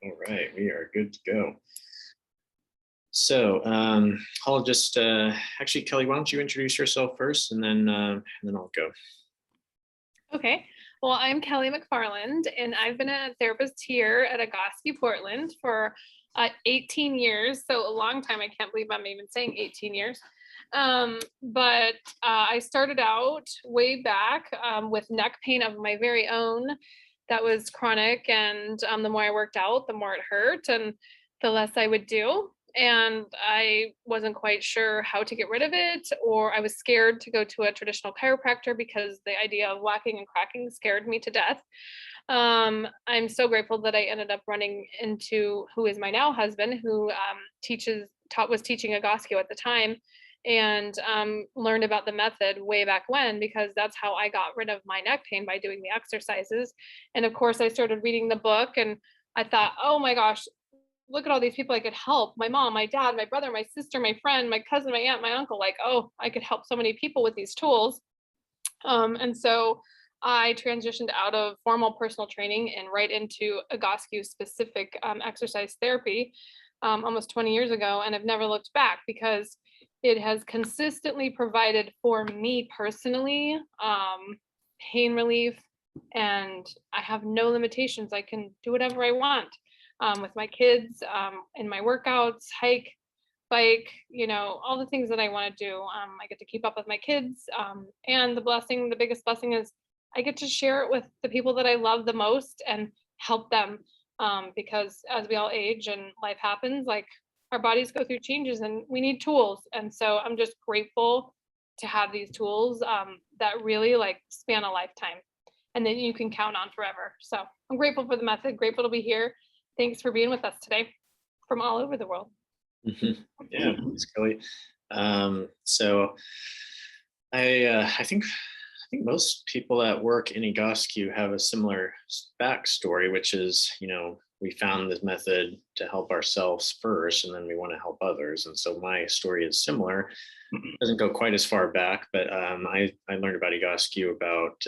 All right, we are good to go. So I'll just actually, Kelly, why don't you introduce yourself first, and then I'll go. Okay. Well, I'm Kelly McFarland, and I've been a therapist here at Egoscue, Portland for 18 years. So a long time. I can't believe I'm even saying 18 years. But I started out way back with neck pain of my very own that was chronic. And the more I worked out, the more it hurt and the less I would do. And I wasn't quite sure how to get rid of it, or I was scared to go to a traditional chiropractor because the idea of whacking and cracking scared me to death. I'm so grateful that I ended up running into who is my now husband, who was teaching Egoscue at the time, and learned about the method way back when, because that's how I got rid of my neck pain, by doing the exercises. And of course, I started reading the book, and I thought, oh my gosh, look at all these people I could help. My mom, my dad, my brother, my sister, my friend, my cousin, my aunt, my uncle. Like, oh, I could help so many people with these tools. And so I transitioned out of formal personal training and right into Egoscue specific exercise therapy almost 20 years ago. And I've never looked back, because it has consistently provided for me personally pain relief, and I have no limitations. I can do whatever I want with my kids, in my workouts, hike, bike, all the things that I want to do. I get to keep up with my kids. And the biggest blessing is I get to share it with the people that I love the most and help them. Because as we all age and life happens, like, our bodies go through changes and we need tools. And so I'm just grateful to have these tools that really like span a lifetime and then you can count on forever. So I'm grateful for the method, grateful to be here. Thanks for being with us today from all over the world. Yeah, thanks, Kelly. So I think most people that work in Egoscue have a similar backstory, which is, we found this method to help ourselves first, and then we want to help others. And so my story is similar. It doesn't go quite as far back, but I learned about Egoscue about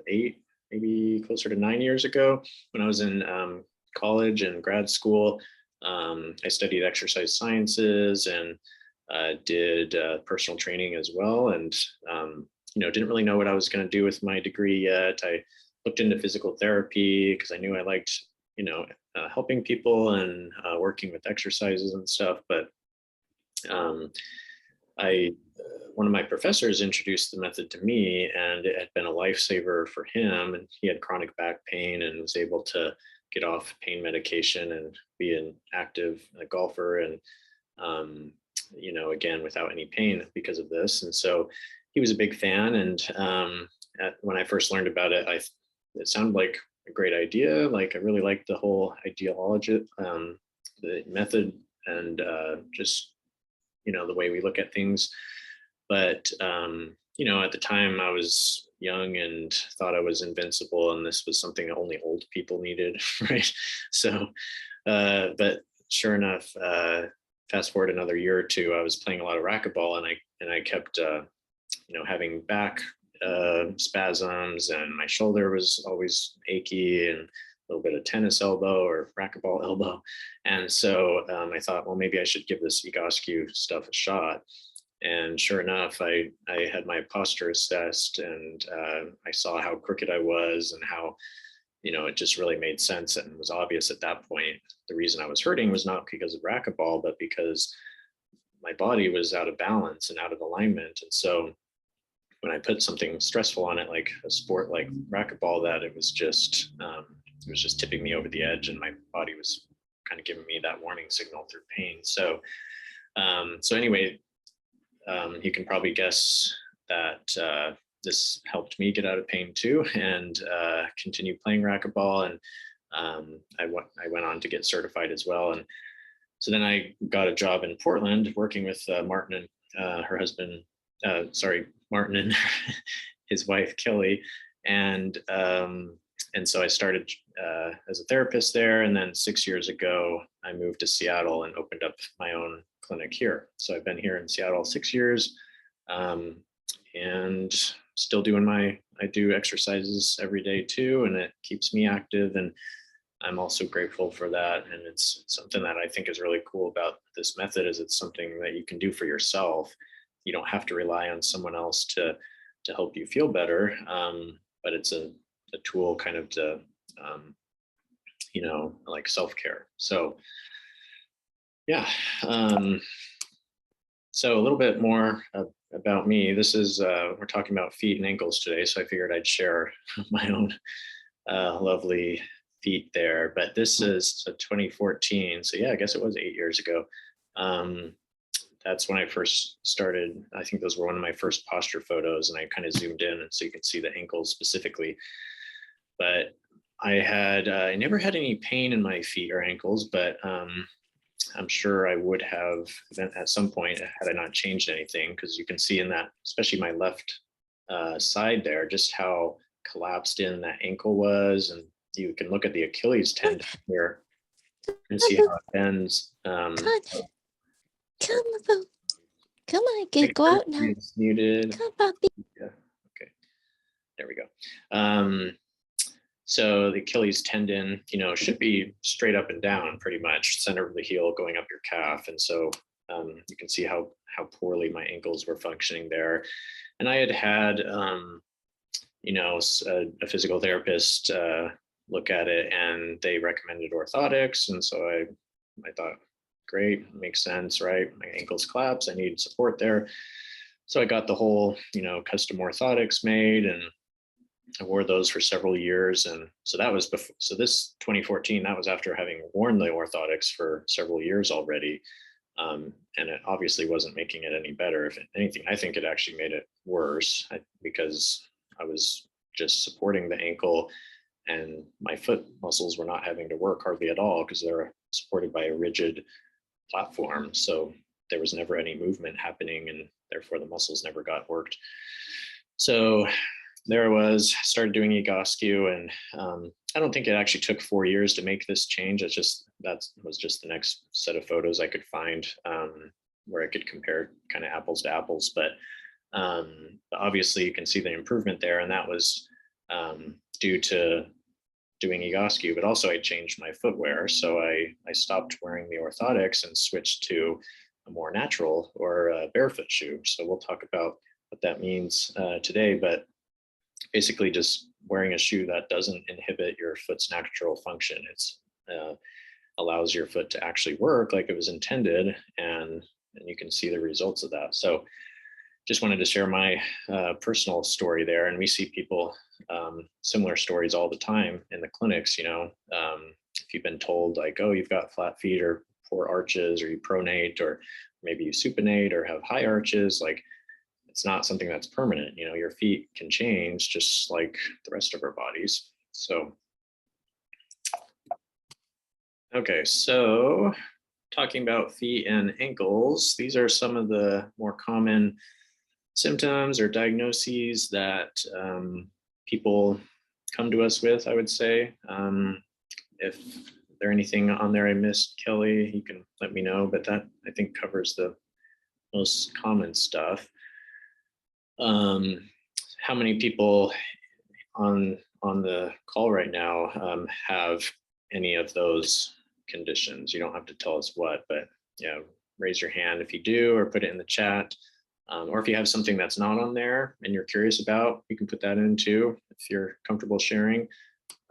8, maybe closer to 9 years ago, when I was in college and grad school. I studied exercise sciences and did personal training as well, and didn't really know what I was going to do with my degree yet. I looked into physical therapy because I knew I liked helping people and working with exercises and stuff. But one of my professors introduced the method to me, and it had been a lifesaver for him. And he had chronic back pain and was able to get off pain medication and be an active golfer, and again, without any pain because of this. And so he was a big fan. And when I first learned about it, it sounded like a great idea. Like, I really liked the whole ideology, the method, and just the way we look at things. But at the time I was young and thought I was invincible, and this was something that only old people needed, right? So, but sure enough, fast forward another year or two, I was playing a lot of racquetball, and I kept having back spasms, and my shoulder was always achy, and a little bit of tennis elbow or racquetball elbow. And so I thought, well, maybe I should give this Egoscue stuff a shot. And sure enough, I had my posture assessed, and I saw how crooked I was, and how, it just really made sense and was obvious at that point. The reason I was hurting was not because of racquetball, but because my body was out of balance and out of alignment. And so when I put something stressful on it, like a sport like racquetball, that it was just tipping me over the edge, and my body was kind of giving me that warning signal through pain. So anyway, you can probably guess that this helped me get out of pain too, and continue playing racquetball. And I went on to get certified as well. And so then I got a job in Portland working with Martin and her husband, Martin and his wife, Kelly. And so I started as a therapist there. And then 6 years ago, I moved to Seattle and opened up my own clinic here. So I've been here in Seattle 6 years, and still I do exercises every day too, and it keeps me active. And I'm also grateful for that. And it's something that I think is really cool about this method is it's something that you can do for yourself. You don't have to rely on someone else to help you feel better. But it's a tool kind of to, like self-care. So yeah. So a little bit more about me. This is, we're talking about feet and ankles today. So I figured I'd share my own lovely feet there. But this is 2014. So yeah, I guess it was 8 years ago. That's when I first started. I think those were one of my first posture photos, and I kind of zoomed in and so you could see the ankles specifically. But I never had any pain in my feet or ankles, but I'm sure I would have at some point had I not changed anything, because you can see in that, especially my left side there, just how collapsed in that ankle was. And you can look at the Achilles tendon here and see how it bends. Come on, kid, go out now. It's muted. Come, puppy. Yeah. Okay. There we go. So the Achilles tendon, should be straight up and down, pretty much center of the heel going up your calf. And so you can see how poorly my ankles were functioning there. And I had a physical therapist look at it, and they recommended orthotics. And so I thought, great, makes sense, right? My ankles collapse, I need support there. So I got the whole, custom orthotics made, and I wore those for several years. And so that was before, so this 2014, that was after having worn the orthotics for several years already. And it obviously wasn't making it any better. If anything, I think it actually made it worse because I was just supporting the ankle, and my foot muscles were not having to work hardly at all because they're supported by a rigid platform. So there was never any movement happening, and therefore the muscles never got worked. So there I was, started doing Egoscue, and I don't think it actually took 4 years to make this change. That was just the next set of photos I could find where I could compare kind of apples to apples. But obviously you can see the improvement there, and that was due to doing Egoscue, but also I changed my footwear. So I stopped wearing the orthotics and switched to a more natural or a barefoot shoe. So we'll talk about what that means today, but basically just wearing a shoe that doesn't inhibit your foot's natural function. It's allows your foot to actually work like it was intended, and you can see the results of that. So just wanted to share my personal story there. And we see people, similar stories all the time in the clinics. If you've been told like, oh, you've got flat feet or poor arches, or you pronate, or maybe you supinate or have high arches, like it's not something that's permanent. Your feet can change just like the rest of our bodies. So, okay, so talking about feet and ankles, these are some of the more common symptoms or diagnoses that people come to us with, I would say. If there anything on there I missed, Kelly, you can let me know, but that I think covers the most common stuff. How many people on the call right now have any of those conditions? You don't have to tell us what, but raise your hand if you do, or put it in the chat. Or if you have something that's not on there and you're curious about, you can put that in too, if you're comfortable sharing.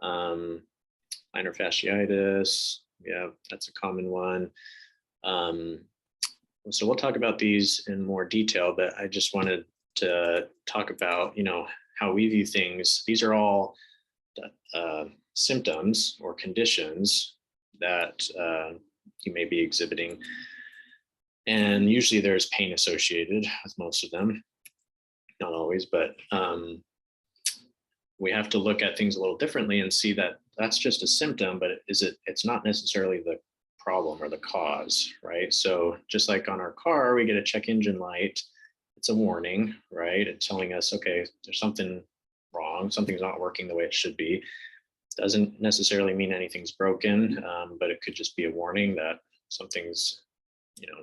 Plantar fasciitis, yeah, that's a common one. So we'll talk about these in more detail, but I just wanted to talk about, how we view things. These are all symptoms or conditions that you may be exhibiting. And usually there's pain associated with most of them, not always, but we have to look at things a little differently and see that that's just a symptom, but it's not necessarily the problem or the cause, right? So just like on our car, we get a check engine light. It's a warning, right? It's telling us, okay, there's something wrong. Something's not working the way it should be. Doesn't necessarily mean anything's broken, but it could just be a warning that something's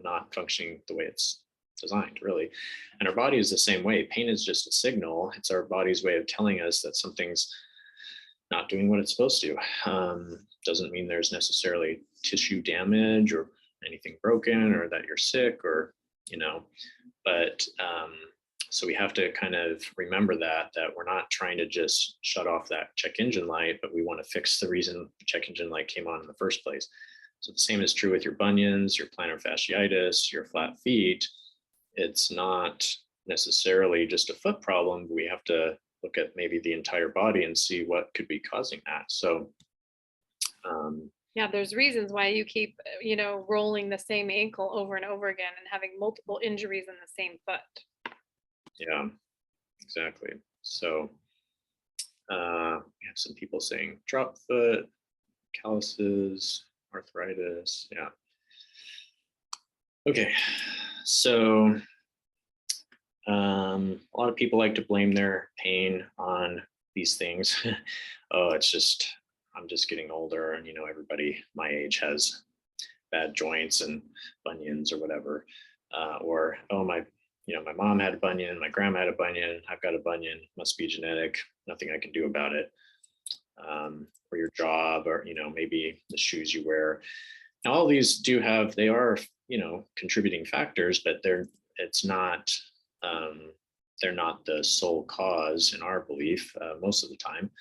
not functioning the way it's designed, really. And our body is the same way. Pain is just a signal. It's our body's way of telling us that something's not doing what it's supposed to. Doesn't mean there's necessarily tissue damage or anything broken or that you're sick or, but so we have to kind of remember that we're not trying to just shut off that check engine light, but we want to fix the reason the check engine light came on in the first place. So the same is true with your bunions, your plantar fasciitis, your flat feet. It's not necessarily just a foot problem. We have to look at maybe the entire body and see what could be causing that. So yeah, there's reasons why you keep, rolling the same ankle over and over again and having multiple injuries in the same foot. Yeah, exactly. So we have some people saying drop foot, calluses, arthritis. Yeah. Okay. So a lot of people like to blame their pain on these things. Oh, I'm just getting older, and everybody my age has bad joints and bunions or whatever. Or my mom had a bunion, my grandma had a bunion, I've got a bunion, must be genetic, nothing I can do about it. Or your job, or maybe the shoes you wear. Now, all these they are contributing factors, but they're not the sole cause in our belief most of the time.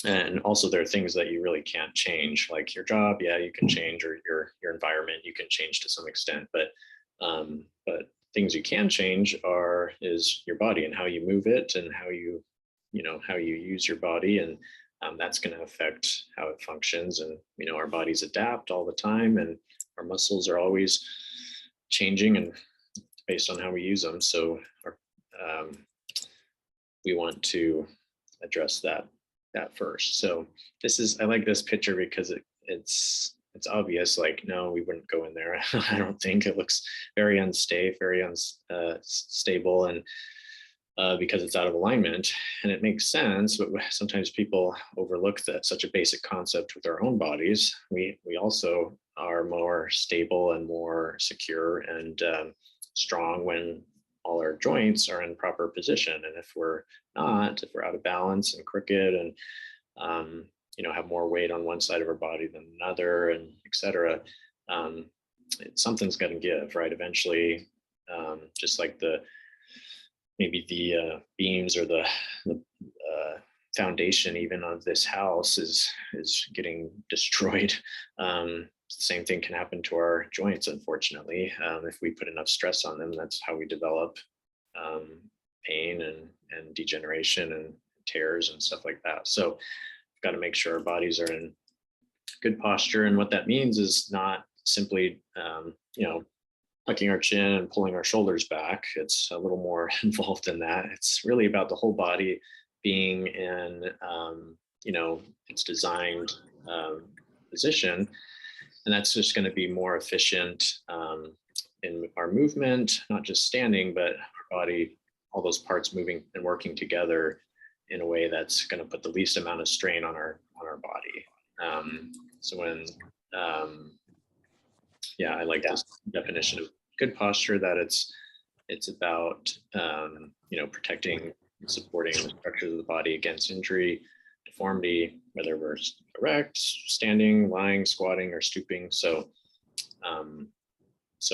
And also there are things that you really can't change, like your job, yeah, you can change, or your environment you can change to some extent, but things you can change is your body and how you move it and how you use your body, and that's going to affect how it functions. And our bodies adapt all the time, and our muscles are always changing and based on how we use them. So we want to address that first. So I like this picture because it's obvious, like, no, we wouldn't go in there. I don't think. It looks very unsafe, very unstable, and because it's out of alignment. And it makes sense, but sometimes people overlook that such a basic concept with our own bodies. We also are more stable and more secure and strong when all our joints are in proper position. And if we're out of balance and crooked and have more weight on one side of our body than another, and et cetera, something's going to give, right? Eventually, just like maybe the beams or the foundation even of this house is getting destroyed. Same thing can happen to our joints, unfortunately. If we put enough stress on them, that's how we develop pain and degeneration and tears and stuff like that. So we've got to make sure our bodies are in good posture. And what that means is not simply, tucking our chin and pulling our shoulders back. It's a little more involved than that. It's really about the whole body being in, its designed position. And that's just going to be more efficient in our movement, not just standing, but our body, all those parts moving and working together in a way that's going to put the least amount of strain on our body. So when, I like this definition of good posture, that it's about, protecting and supporting the structures of the body against injury, deformity, whether we're erect, standing, lying, squatting, or stooping. So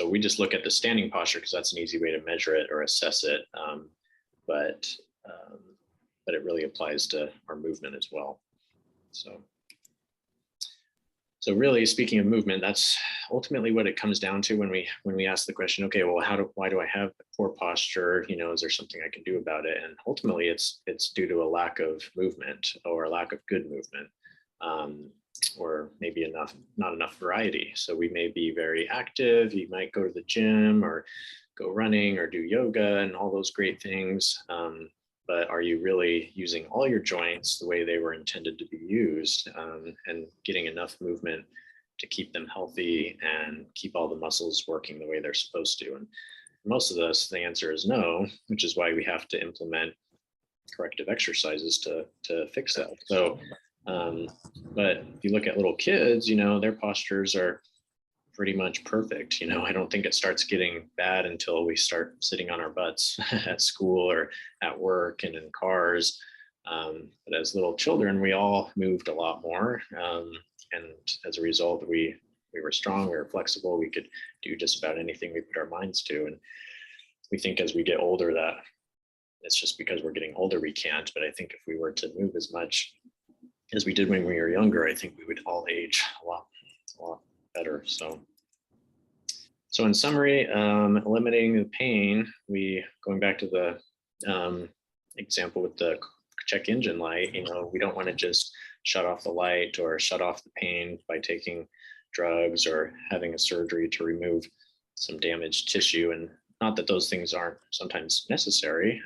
we just look at the standing posture because that's an easy way to measure it or assess it. But it really applies to our movement as well. So really, speaking of movement, that's ultimately what it comes down to when we ask the question, okay, well, why do I have poor posture? Is there something I can do about it? And ultimately, it's due to a lack of movement or a lack of good movement, or maybe not enough variety. So we may be very active. You might go to the gym or go running or do yoga and all those great things. But are you really using all your joints the way they were intended to be used, and getting enough movement to keep them healthy and keep all the muscles working the way they're supposed to? And for most of us, the answer is no, which is why we have to implement corrective exercises to fix that. So, but if you look at little kids, their postures are pretty much perfect. I don't think it starts getting bad until we start sitting on our butts at school or at work and in cars. But as little children, we all moved a lot more. And as a result, we were strong, we were flexible, we could do just about anything we put our minds to. And we think as we get older that it's just because we're getting older we can't. But I think if we were to move as much as we did when we were younger, I think we would all age a lot better. So in summary, eliminating the pain, going back to the example with the check engine light, we don't want to just shut off the light or shut off the pain by taking drugs or having a surgery to remove some damaged tissue. And not that those things aren't sometimes necessary,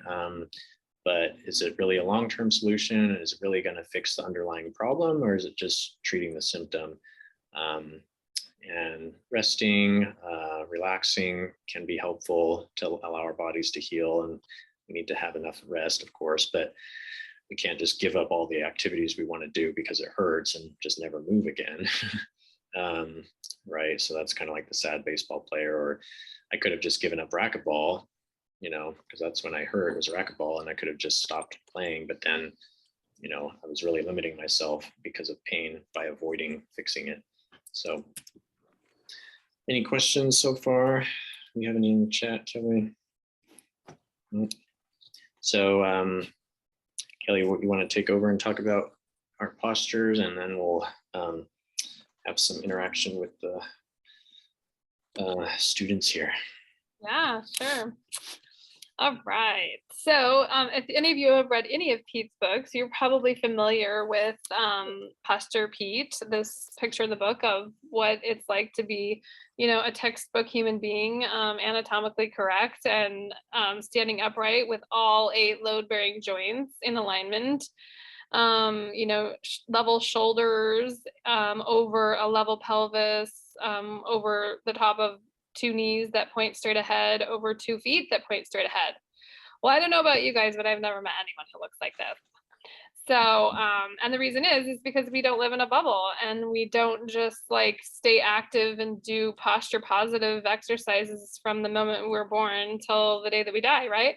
but is it really a long-term solution? Is it really going to fix the underlying problem, or is it just treating the symptom? And resting, relaxing can be helpful to allow our bodies to heal. And we need to have enough rest, of course, but we can't just give up all the activities we want to do because it hurts and just never move again. Right. So that's kind of like the sad baseball player, or I could have just given up racquetball, because that's when I hurt, it was racquetball, and I could have just stopped playing. But then, I was really limiting myself because of pain by avoiding fixing it. So any questions so far? We have any in the chat, Kelly? So Kelly, you want to take over and talk about our postures, and then we'll have some interaction with the students here. Yeah, sure. All right. So if any of you have read any of Pete's books, you're probably familiar with Posture Pete, this picture in the book of what it's like to be, a textbook human being, anatomically correct and standing upright with all 8 load-bearing joints in alignment. Level shoulders, over a level pelvis, over the top of 2 knees that point straight ahead, over 2 feet that point straight ahead. Well, I don't know about you guys, but I've never met anyone who looks like this. So, and the reason is because we don't live in a bubble, and we don't just like stay active and do posture positive exercises from the moment we're born till the day that we die, right?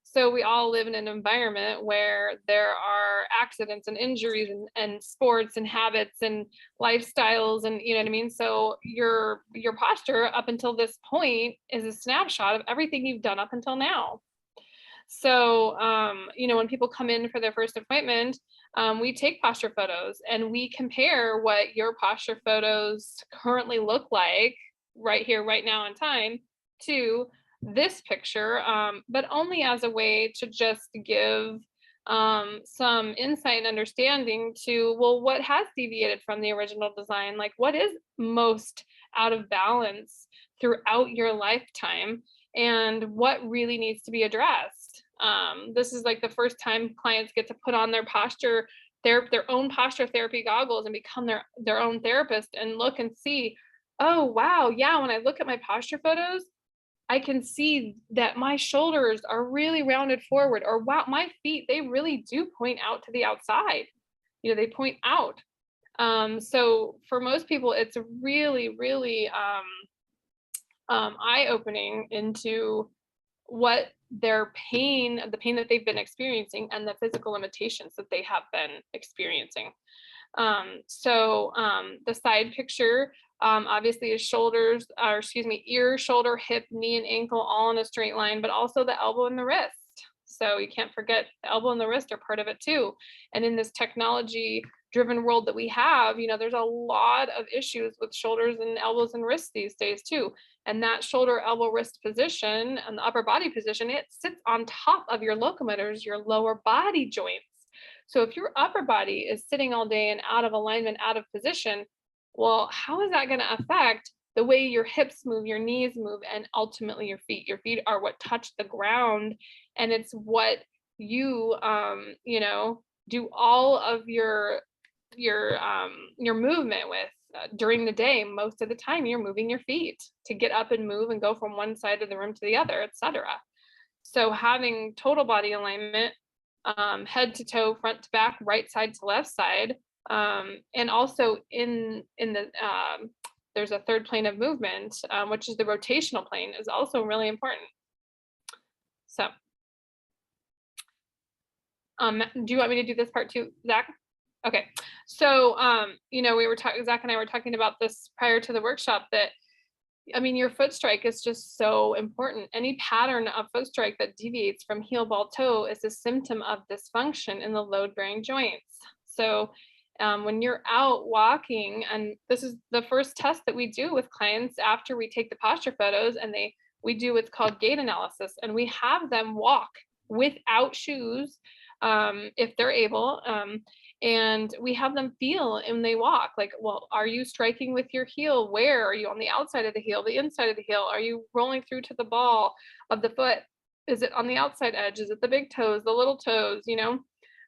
So we all live in an environment where there are accidents and injuries and sports and habits and lifestyles, and you know what I mean? So your posture up until this point is a snapshot of everything you've done up until now. So, when people come in for their first appointment, we take posture photos and we compare what your posture photos currently look like right here, right now in time to this picture, but only as a way to just give some insight and understanding to, well, what has deviated from the original design? Like, what is most out of balance throughout your lifetime, and what really needs to be addressed? This is like the first time clients get to put on their own posture therapy goggles and become their own therapist and look and see, oh, wow, yeah, when I look at my posture photos, I can see that my shoulders are really rounded forward, or wow, my feet, they really do point out to the outside. They point out. So for most people, it's really, really eye-opening into what the pain that they've been experiencing and the physical limitations that they have been experiencing. The side picture, obviously is ear, shoulder, hip, knee, and ankle all in a straight line, but also the elbow and the wrist. So you can't forget the elbow and the wrist are part of it too. And in this technology driven world that we have, there's a lot of issues with shoulders and elbows and wrists these days too. And that shoulder, elbow, wrist position and the upper body position, it sits on top of your locomotors, your lower body joints. So if your upper body is sitting all day and out of alignment, out of position, well, how is that going to affect the way your hips move, your knees move, and ultimately your feet? Your feet are what touch the ground, and it's what you, do all of your movement with. During the day, most of the time you're moving your feet to get up and move and go from one side of the room to the other, etc. So having total body alignment, head to toe, front to back, right side to left side, and also in the there's a third plane of movement, which is the rotational plane, is also really important. So Do you want me to do this part too, Zach? Okay. So, you know, Zach and I were talking about this prior to the workshop that, I mean, your foot strike is just so important. Any pattern of foot strike that deviates from heel, ball, toe is a symptom of dysfunction in the load-bearing joints. So when you're out walking, and this is the first test that we do with clients after we take the posture photos, and we do what's called gait analysis, and we have them walk without shoes if they're able. And we have them feel and they walk like, well, are you striking with your heel? Where are you, on the outside of the heel, the inside of the heel? Are you rolling through to the ball of the foot? Is it on the outside edge? Is it the big toes, the little toes? You know,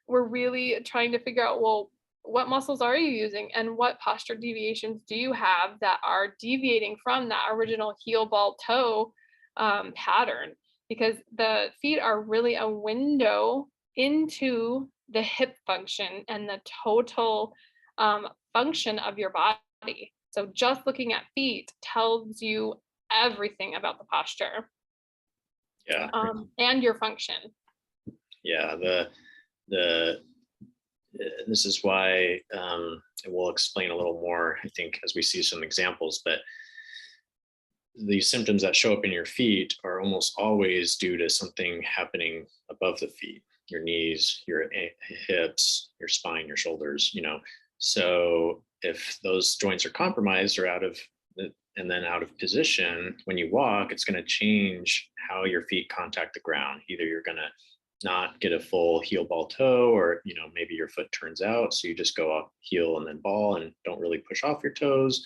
we're really trying to figure out, well, what muscles are you using and what posture deviations do you have that are deviating from that original heel, ball, toe pattern? Because the feet are really a window into the hip function and the total function of your body. So just looking at feet tells you everything about the posture. Yeah. And your function. Yeah. This is why we'll explain a little more, I think, as we see some examples, but the symptoms that show up in your feet are almost always due to something happening above the feet, your knees, your hips, your spine, your shoulders, you know. So if those joints are compromised or out of position, when you walk, it's going to change how your feet contact the ground. Either you're going to not get a full heel, ball, toe, or, you know, maybe your foot turns out, so you just go up heel and then ball and don't really push off your toes.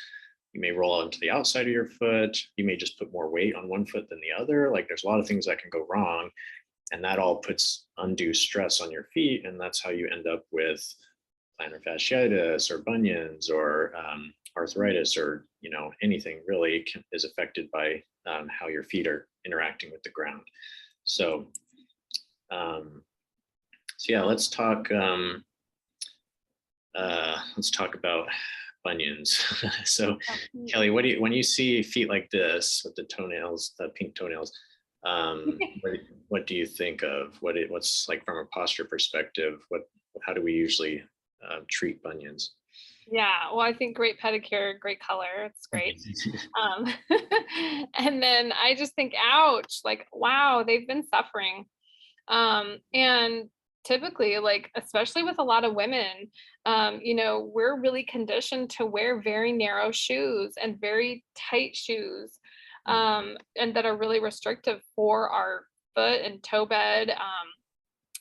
You may roll onto the outside of your foot. You may just put more weight on one foot than the other. Like, there's a lot of things that can go wrong, and that all puts undue stress on your feet. And that's how you end up with plantar fasciitis or bunions or arthritis, or, you know, anything really is affected by how your feet are interacting with the ground. So yeah, let's talk about bunions. So Kelly, when you see feet like this with the toenails, the pink toenails, what do you think of? What's like, from a posture perspective, how do we usually treat bunions? Yeah, well, I think great pedicure, great color. It's great. And then I just think, ouch, like, wow, they've been suffering. And typically, like, especially with a lot of women, you know, we're really conditioned to wear very narrow shoes and very tight shoes, and that are really restrictive for our foot and toe bed.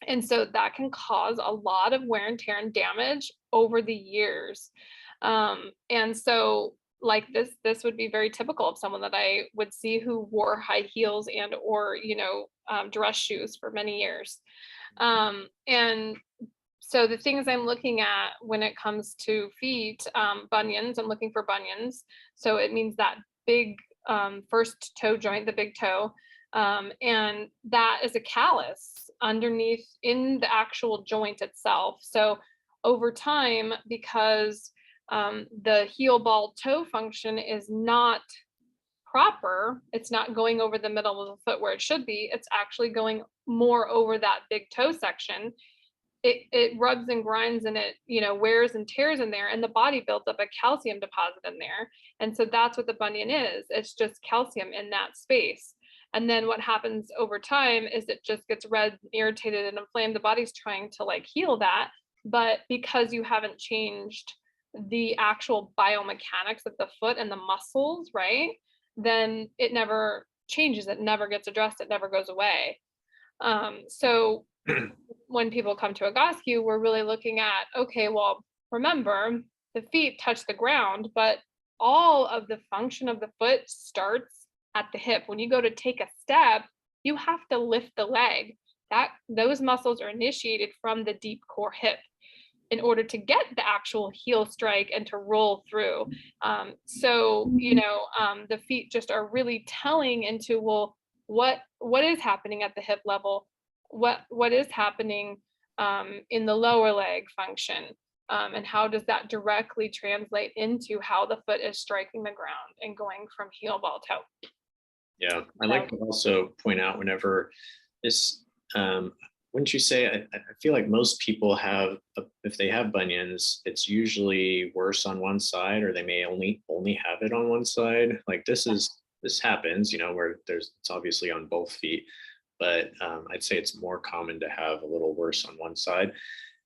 And so that can cause a lot of wear and tear and damage over the years. And so, like, this would be very typical of someone that I would see who wore high heels and or, you know, dress shoes for many years. And so the things I'm looking at when it comes to feet, bunions, I'm looking for bunions. So it means that big first toe joint, the big toe, and that is a callus underneath in the actual joint itself. So over time, because the heel, ball, toe function is not proper, it's not going over the middle of the foot where it should be, it's actually going more over that big toe section. It rubs and grinds, and it, you know, wears and tears in there, and the body builds up a calcium deposit in there. And so that's what the bunion is. It's just calcium in that space. And then what happens over time is it just gets red, irritated, and inflamed. The body's trying to, like, heal that, but because you haven't changed the actual biomechanics of the foot and the muscles, right, then it never changes, it never gets addressed, it never goes away. So when people come to Egoscue, we're really looking at, okay, well, remember, the feet touch the ground, but all of the function of the foot starts at the hip. When you go to take a step, you have to lift the leg. Those muscles are initiated from the deep core hip in order to get the actual heel strike and to roll through. So, you know, the feet just are really telling into, well, what is happening at the hip level? What is happening in the lower leg function? And how does that directly translate into how the foot is striking the ground and going from heel, ball, toe? Yeah, I like to also point out, whenever this, wouldn't you say, I feel like most people have, if they have bunions, it's usually worse on one side, or they may only have it on one side. Like this happens, where it's obviously on both feet, but I'd say it's more common to have a little worse on one side.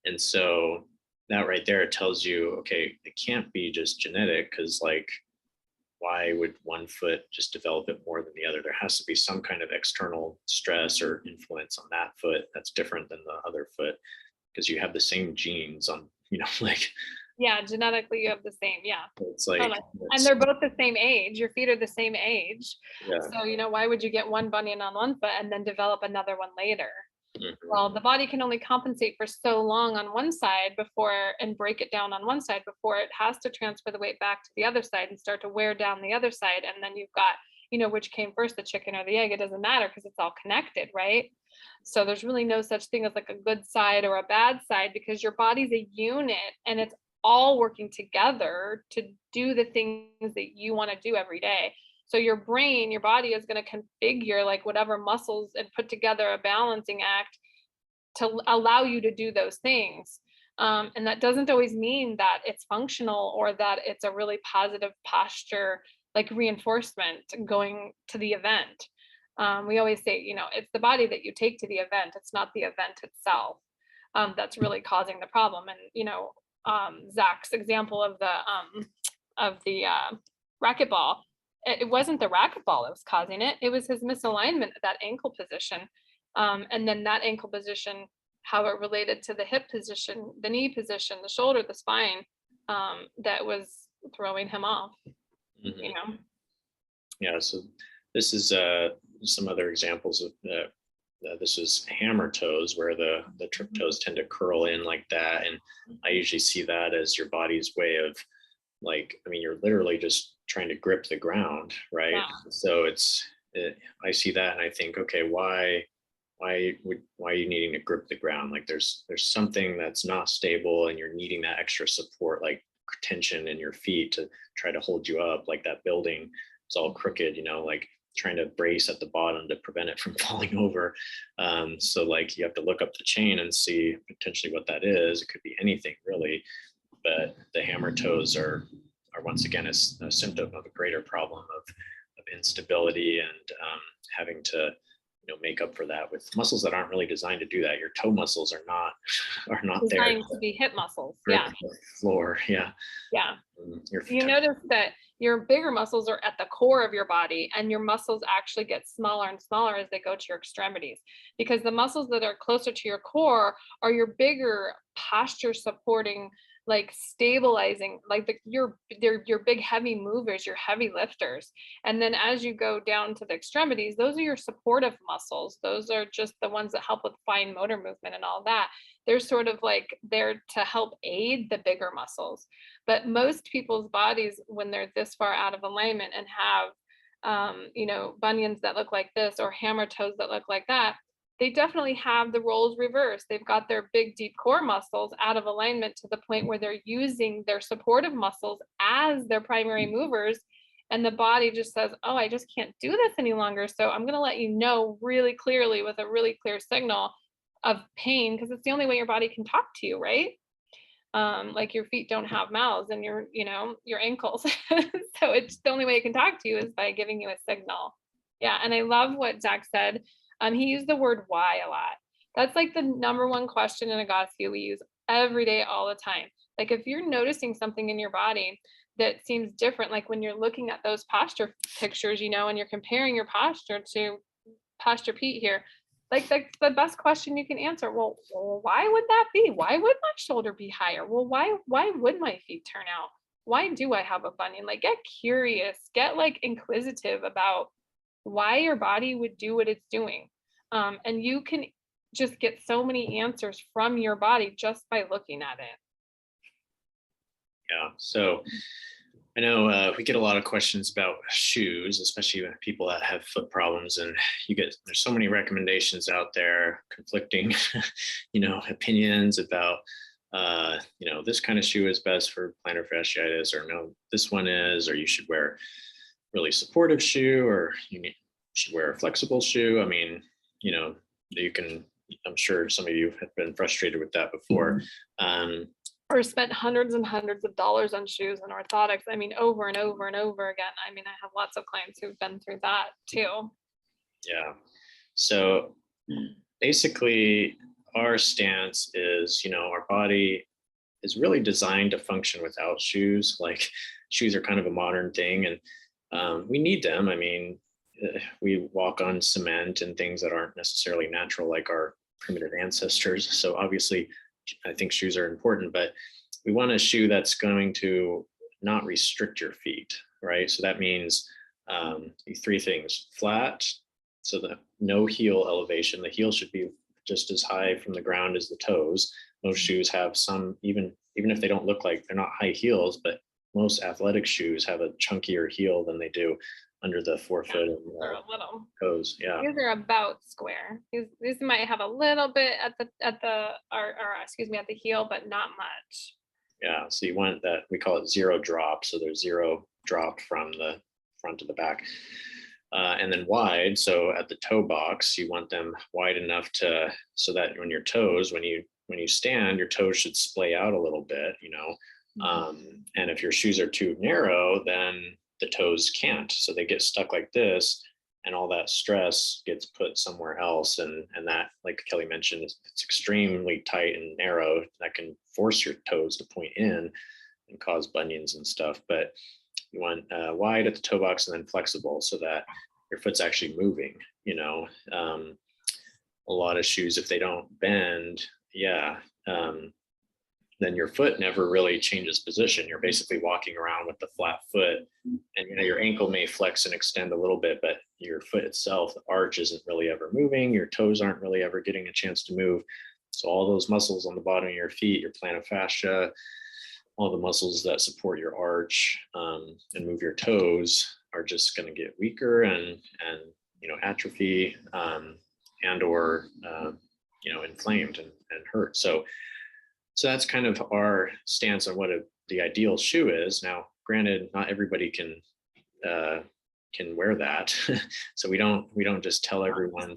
And so that right there tells you, okay, it can't be just genetic, because like, why would one foot just develop it more than the other? There has to be some kind of external stress or influence on that foot that's different than the other foot, because you have the same genes on, like. Yeah, genetically you have the same. Yeah. It's like, and they're both the same age. Your feet are the same age. Yeah. So, why would you get one bunion on one foot and then develop another one later? Mm-hmm. Well, the body can only compensate for so long on one side and break it down on one side before it has to transfer the weight back to the other side and start to wear down the other side. And then you've got, which came first, the chicken or the egg? It doesn't matter, because it's all connected, right? So there's really no such thing as like a good side or a bad side, because your body's a unit and it's all working together to do the things that you want to do every day. So your brain, your body is going to configure like whatever muscles and put together a balancing act to allow you to do those things. And that doesn't always mean that it's functional or that it's a really positive posture, like reinforcement going to the event. We always say, it's the body that you take to the event. It's not the event itself that's really causing the problem. And, Zach's example of the racquetball, it wasn't the racquetball that was causing it. It was his misalignment at that ankle position. And then that ankle position, how it related to the hip position, the knee position, the shoulder, the spine, that was throwing him off, Mm-hmm. Yeah. So this is some other examples of this is hammer toes, where the trip toes tend to curl in like that. And I usually see that as your body's way of, like, I mean, you're literally just trying to grip the ground, right? Yeah. So I see that and I think, okay, why are you needing to grip the ground? Like there's something that's not stable, and you're needing that extra support, like tension in your feet to try to hold you up. Like that building is all crooked, like trying to brace at the bottom to prevent it from falling over. So like you have to look up the chain and see potentially what that is. It could be anything really, but the hammer toes are once again a symptom of a greater problem of instability, and having to make up for that with muscles that aren't really designed to do that. Your toe muscles are not designed there to be hip muscles. grip Yeah. the floor. Yeah. Yeah. Your You notice that your bigger muscles are at the core of your body, and your muscles actually get smaller and smaller as they go to your extremities, because the muscles that are closer to your core are your bigger posture supporting, like stabilizing, like they're your big heavy movers, your heavy lifters. And then as you go down to the extremities, those are your supportive muscles. Those are just the ones that help with fine motor movement and all that. They're sort of like there to help aid the bigger muscles. But most people's bodies, when they're this far out of alignment and have bunions that look like this or hammer toes that look like that, they definitely have the roles reversed. They've got their big deep core muscles out of alignment to the point where they're using their supportive muscles as their primary movers. And the body just says, oh, I just can't do this any longer. So I'm going to let you know really clearly with a really clear signal of pain, because it's the only way your body can talk to you, right? Like your feet don't have mouths, and your ankles. So it's the only way it can talk to you is by giving you a signal. Yeah. And I love what Zach said. He used the word why a lot. That's like the number one question in Egoscue we use every day, all the time. Like if you're noticing something in your body that seems different, like when you're looking at those posture pictures, and you're comparing your posture to Posture Pete here, like that's the best question you can answer. Well, why would that be? Why would my shoulder be higher? Well, why would my feet turn out? Why do I have a bunion? Like get curious, get like inquisitive about why your body would do what it's doing. And you can just get so many answers from your body just by looking at it. Yeah. So I know we get a lot of questions about shoes, especially with people that have foot problems, and there's so many recommendations out there, conflicting, opinions about, this kind of shoe is best for plantar fasciitis, or no, this one is, or you should wear really supportive shoe, or should wear a flexible shoe. I mean, you can I'm sure some of you have been frustrated with that before. Or spent hundreds and hundreds of dollars on shoes and orthotics. I mean, over and over and over again. I mean, I have lots of clients who've been through that too. Yeah. So basically, our stance is, our body is really designed to function without shoes. Like, shoes are kind of a modern thing, and we need them. I mean, we walk on cement and things that aren't necessarily natural, like our primitive ancestors. So obviously, I think shoes are important, but we want a shoe that's going to not restrict your feet, right? So that means three things: flat, so the no heel elevation. The heel should be just as high from the ground as the toes. Most shoes have some, even if they don't look like, they're not high heels, but most athletic shoes have a chunkier heel than they do under the forefoot and They're a little. toes. Yeah. These are about square. These might have a little bit at the heel, but not much. Yeah. So you want that, we call it zero drop. So there's zero drop from the front to the back. And then wide. So at the toe box, you want them wide enough so that when your toes, when you stand, your toes should splay out a little bit, and if your shoes are too narrow, then the toes can't. So they get stuck like this, and all that stress gets put somewhere else. And that, like Kelly mentioned, it's extremely tight and narrow. That can force your toes to point in and cause bunions and stuff. But you want wide at the toe box and then flexible so that your foot's actually moving. A lot of shoes, if they don't bend, then your foot never really changes position. You're basically walking around with the flat foot, and your ankle may flex and extend a little bit, but your foot itself, the arch, isn't really ever moving. Your toes aren't really ever getting a chance to move. So all those muscles on the bottom of your feet, your plantar fascia, all the muscles that support your arch and move your toes, are just going to get weaker and atrophy and or inflamed and hurt. So that's kind of our stance on what the ideal shoe is. Now, granted, not everybody can wear that. So we don't just tell everyone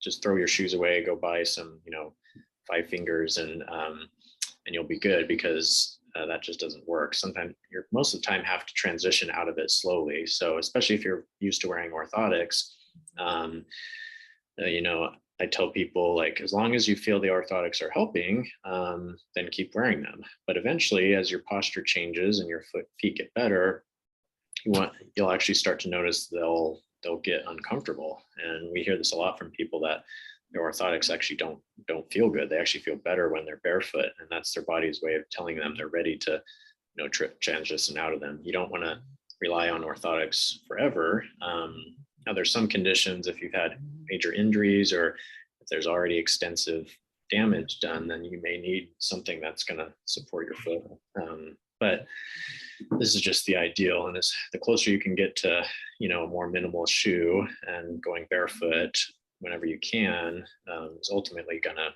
just throw your shoes away, go buy some, 5 fingers and you'll be good, because that just doesn't work. Sometimes most of the time have to transition out of it slowly. So especially if you're used to wearing orthotics, I tell people, like, as long as you feel the orthotics are helping, then keep wearing them. But eventually, as your posture changes and your feet get better, you'll actually start to notice they'll get uncomfortable. And we hear this a lot from people, that their orthotics actually don't feel good. They actually feel better when they're barefoot, and that's their body's way of telling them they're ready to transition out of them. You don't want to rely on orthotics forever. Now, there's some conditions, if you've had major injuries or if there's already extensive damage done, then you may need something that's going to support your foot. But this is just the ideal, and it's the closer you can get to a more minimal shoe, and going barefoot whenever you can is ultimately going to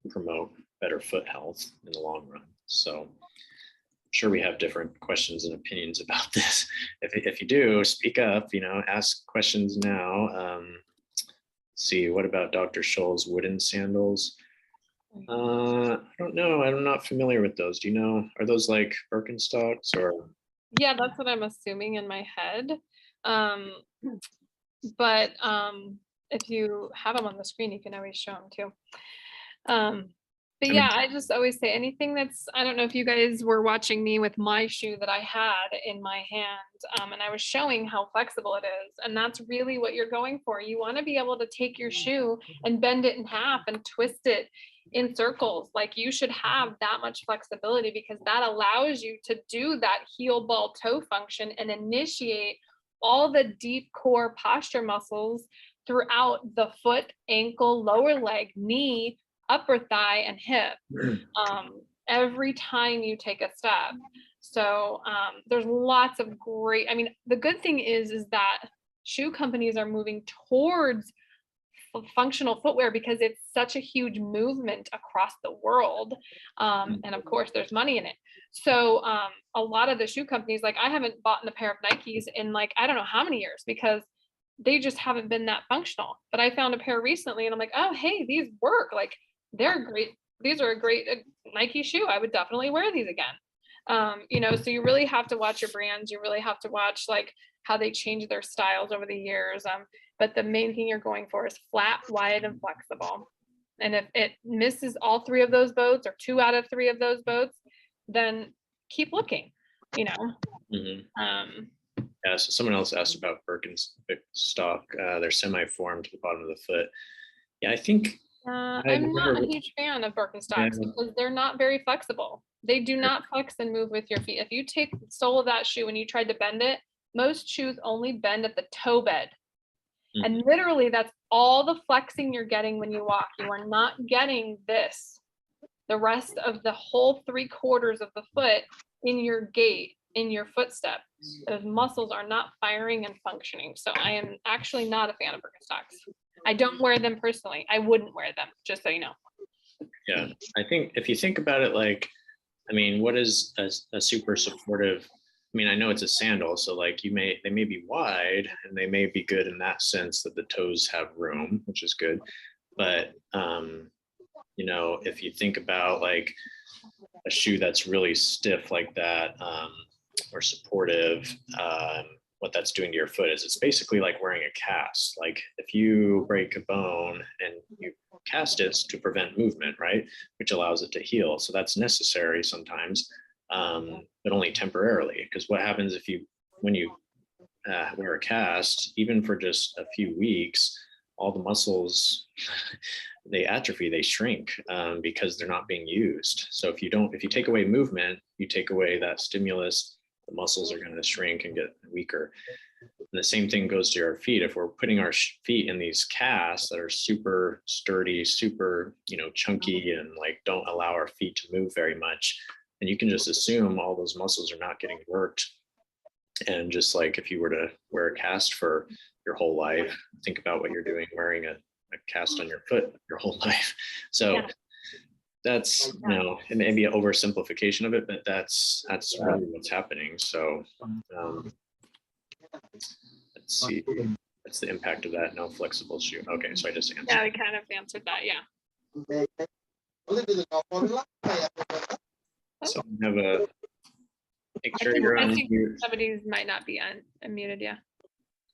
promote better foot health in the long run. So I'm sure we have different questions and opinions about this. If you do, speak up, ask questions now. See, what about Dr. Scholl's wooden sandals? I don't know. I'm not familiar with those. Do you know, are those like Birkenstocks or? Yeah, that's what I'm assuming in my head. But if you have them on the screen, you can always show them too. But yeah, I just always say anything I don't know if you guys were watching me with my shoe that I had in my hand, and I was showing how flexible it is. And that's really what you're going for. You want to be able to take your shoe and bend it in half and twist it in circles. Like, you should have that much flexibility, because that allows you to do that heel ball toe function and initiate all the deep core posture muscles throughout the foot, ankle, lower leg, knee, upper thigh, and hip every time you take a step. So there's lots of great, the good thing is that shoe companies are moving towards functional footwear because it's such a huge movement across the world. And of course there's money in it. So a lot of the shoe companies, like, I haven't bought a pair of Nikes in, like, I don't know how many years, because they just haven't been that functional. But I found a pair recently and I'm like, oh, hey, these work. Like they're great. These are a great Nike shoe. I would definitely wear these again. You know, so you really have to watch your brands. You really have to watch like how they change their styles over the years. But the main thing you're going for is flat, wide, and flexible. And if it misses all three of those boats or 2 out of 3 of those boats, then keep looking, you know. Mm-hmm. Yeah, so someone else asked about Birkenstock. They're semi-formed to the bottom of the foot. Yeah, I think I'm not a huge fan of Birkenstocks because they're not very flexible. They do not flex and move with your feet. If you take the sole of that shoe and you tried to bend it, most shoes only bend at the toe bed. Mm-hmm. And literally that's all the flexing you're getting when you walk. You are not getting this. The rest of the whole 3/4 of the foot in your gait, in your footstep, those muscles are not firing and functioning. So I am actually not a fan of Birkenstocks. I don't wear them personally. I wouldn't wear them, just so you know. Yeah, I think if you think about it, like, I mean, what is a super supportive? I mean, I know it's a sandal, so like they may be wide and they may be good in that sense that the toes have room, which is good. But you know, if you think about like a shoe that's really stiff like that, or supportive, what that's doing to your foot is it's basically like wearing a cast. Like if you break a bone and you cast it to prevent movement, right, which allows it to heal. So that's necessary sometimes, but only temporarily. Because what happens when you wear a cast, even for just a few weeks, all the muscles they atrophy, they shrink, because they're not being used. So if you take away movement, you take away that stimulus, the muscles are going to shrink and get weaker. And the same thing goes to our feet. If we're putting our feet in these casts that are super sturdy, super, you know, chunky, and like don't allow our feet to move very much, and you can just assume all those muscles are not getting worked. And just like if you were to wear a cast for your whole life, think about what you're doing wearing a cast on your foot your whole life. So yeah. That's, you know, it may be an oversimplification of it, but that's really what's happening. So let's see, that's the impact of that no flexible shoe. Okay, so I just answered. Yeah, we kind of answered that. Yeah. So I have a picture here on here. Somebody's might not be unmuted. Yeah.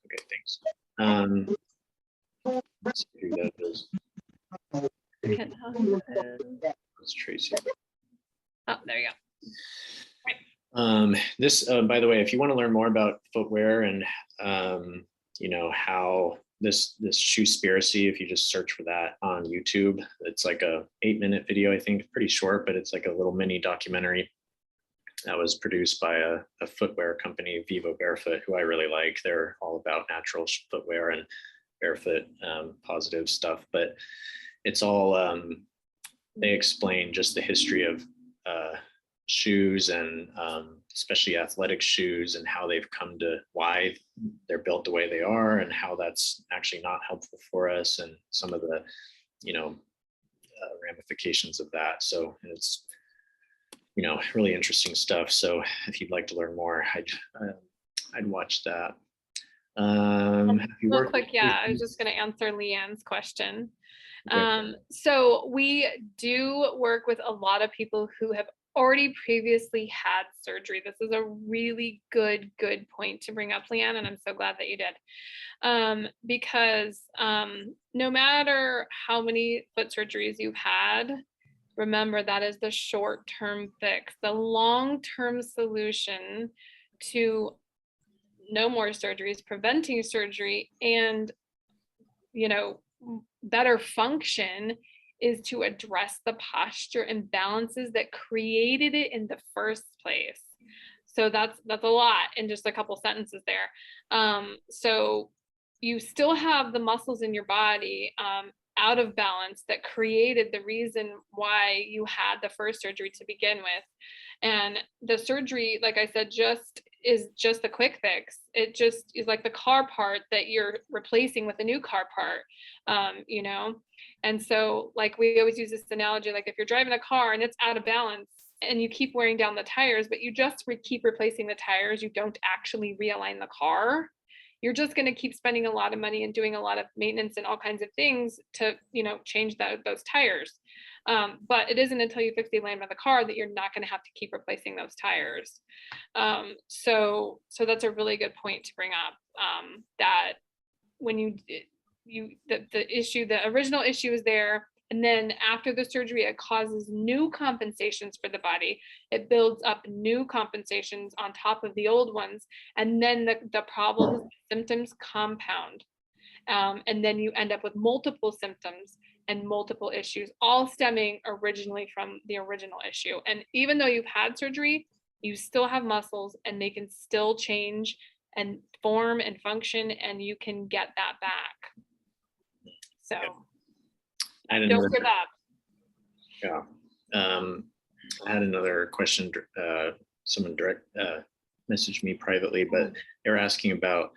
Okay, thanks. Let's see who that is. That's Tracy. Oh, there you go. Right. This, by the way, if you want to learn more about footwear and you know, how this shoespiracy, if you just search for that on YouTube, it's like a 8-minute video, I think, pretty short, but it's like a little mini documentary that was produced by a footwear company, Vivo Barefoot, who I really like. They're all about natural footwear and barefoot positive stuff, but it's all they explain just the history of shoes and especially athletic shoes and how they've come to why they're built the way they are and how that's actually not helpful for us and some of the, you know, ramifications of that. So it's, you know, really interesting stuff. So if you'd like to learn more, I'd watch that. Real quick, yeah, I was just going to answer Leanne's question. Okay. So we do work with a lot of people who have already previously had surgery. This is a really good point to bring up, Leanne, and I'm so glad that you did. Because no matter how many foot surgeries you've had, remember that is the short-term fix. The long-term solution to no more surgeries, preventing surgery, and, you know, better function is to address the posture imbalances that created it in the first place. So that's a lot in just a couple sentences there. So you still have the muscles in your body out of balance that created the reason why you had the first surgery to begin with. And the surgery, like I said, is just a quick fix. It just is like the car part that you're replacing with a new car part, you know? And so like we always use this analogy, like if you're driving a car and it's out of balance and you keep wearing down the tires, but you just keep replacing the tires, you don't actually realign the car, you're just going to keep spending a lot of money and doing a lot of maintenance and all kinds of things to, change those tires. But it isn't until you fix the alignment of the car that you're not going to have to keep replacing those tires. So that's a really good point to bring up, that when the original issue is there, and then after the surgery, it causes new compensations for the body. It builds up new compensations on top of the old ones. And then the problems, symptoms compound. And then you end up with multiple symptoms and multiple issues, all stemming originally from the original issue. And even though you've had surgery, you still have muscles, and they can still change and form and function, and you can get that back. So don't give up. Yeah. I had another question. Someone messaged me privately, but they were asking about,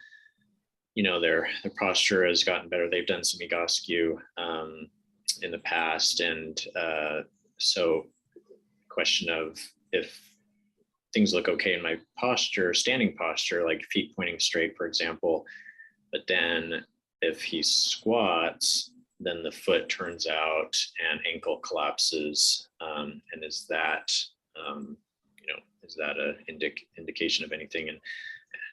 their posture has gotten better. They've done some Egoscue in the past. And so question of, if things look okay in my posture, standing posture, like feet pointing straight, for example, but then if he squats, then the foot turns out and ankle collapses. And is that, is that an indication of anything? And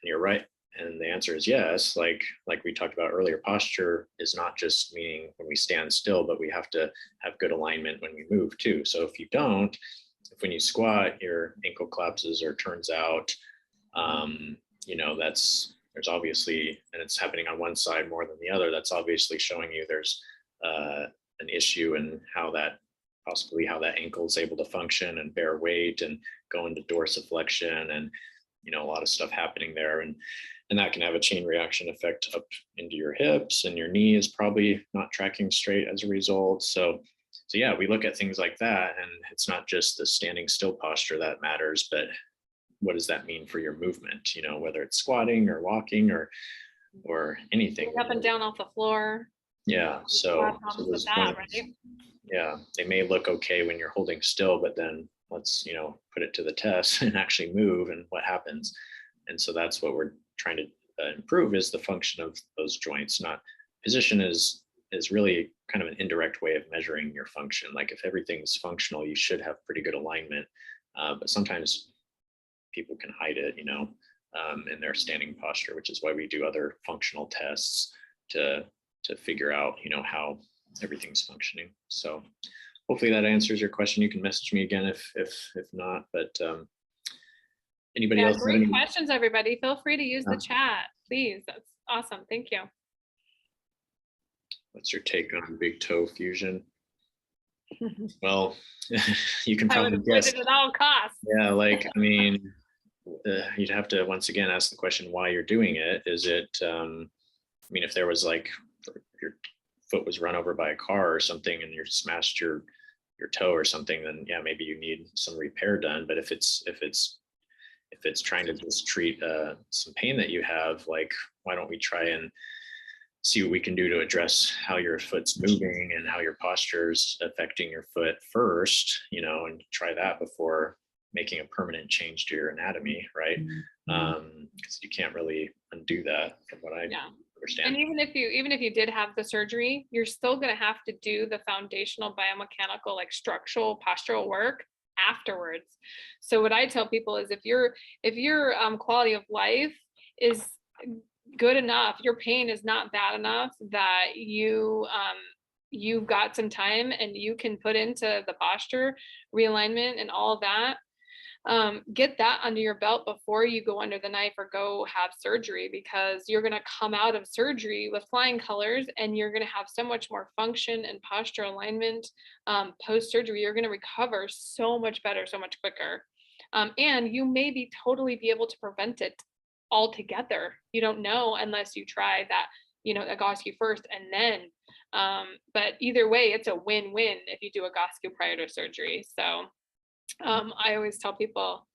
you're right. And the answer is yes. Like we talked about earlier, posture is not just meaning when we stand still, but we have to have good alignment when we move too. So if you don't, if when you squat, your ankle collapses or turns out, there's obviously, and it's happening on one side more than the other, that's obviously showing you there's an issue in how that ankle is able to function and bear weight and go into dorsiflexion, and a lot of stuff happening there, and that can have a chain reaction effect up into your hips, and your knee is probably not tracking straight as a result. So yeah, we look at things like that, and it's not just the standing still posture that matters, but what does that mean for your movement? Whether it's squatting or walking or anything. Up and down off the floor. Yeah. So those points, right? Yeah, they may look okay when you're holding still, but then let's, put it to the test and actually move, and what happens. And so that's what we're trying to improve, is the function of those joints. Not position is really kind of an indirect way of measuring your function. Like if everything's functional, you should have pretty good alignment. But sometimes people can hide it, in their standing posture, which is why we do other functional tests to figure out, how everything's functioning. So hopefully that answers your question. You can message me again if not, but anybody else? Great questions, everybody. Feel free to use the chat, please. That's awesome. Thank you. What's your take on big toe fusion? Well, you can probably guess. At all costs. Yeah, you'd have to once again ask the question why you're doing it. Is it, if there was like your foot was run over by a car or something and you smashed your toe or something, then yeah, maybe you need some repair done. But if it's trying to just treat some pain that you have, like, why don't we try and see what we can do to address how your foot's moving and how your posture's affecting your foot first, and try that before making a permanent change to your anatomy, right? Because you can't really undo that, from what I understand. And even if you did have the surgery, you're still going to have to do the foundational biomechanical, like structural postural work afterwards. So what I tell people is, if your quality of life is good enough, your pain is not bad enough that you've got some time and you can put into the posture realignment and all of that, get that under your belt before you go under the knife or go have surgery, because you're going to come out of surgery with flying colors, and you're going to have so much more function and posture alignment post-surgery. You're going to recover so much better, so much quicker. And you may be able to prevent it altogether. You don't know unless you try that, Egoscue first and then. But either way, it's a win-win if you do Egoscue prior to surgery. So I always tell people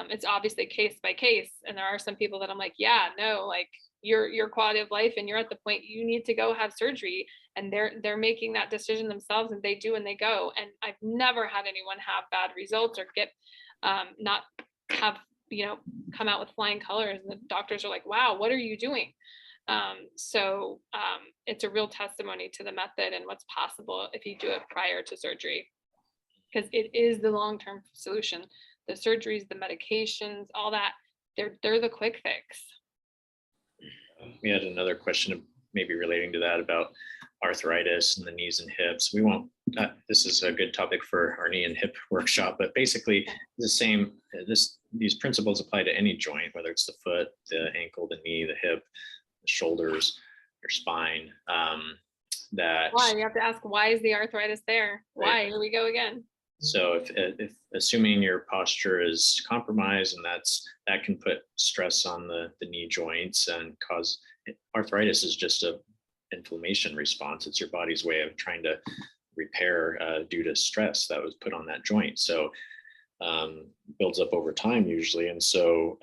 it's obviously case by case, and there are some people that I'm like, yeah, no, like your quality of life and you're at the point you need to go have surgery, and they're making that decision themselves, and they do, and they go. And I've never had anyone have bad results or get not have come out with flying colors, and the doctors are like, wow, what are you doing? It's a real testimony to the method and what's possible if you do it prior to surgery, because it is the long-term solution. The surgeries, the medications, all that, they're the quick fix. We had another question maybe relating to that about arthritis in the knees and hips. We won't, this is a good topic for our knee and hip workshop, but basically the same, these principles apply to any joint, whether it's the foot, the ankle, the knee, the hip, the shoulders, your spine. Why? You have to ask, why is the arthritis there? Why? Right. Here we go again. So if assuming your posture is compromised, and that can put stress on the knee joints and cause arthritis is just a inflammation response. It's your body's way of trying to repair due to stress that was put on that joint. So builds up over time usually, and so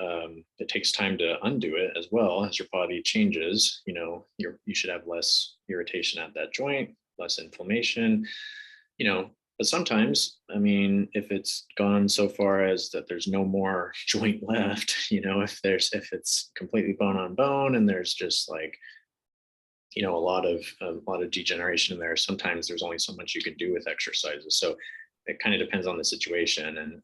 it takes time to undo it as well. As your body changes, you should have less irritation at that joint, less inflammation, but sometimes, if it's gone so far as that there's no more joint left, if it's completely bone on bone and there's just like, a lot of degeneration in there, sometimes there's only so much you can do with exercises. So it kind of depends on the situation. And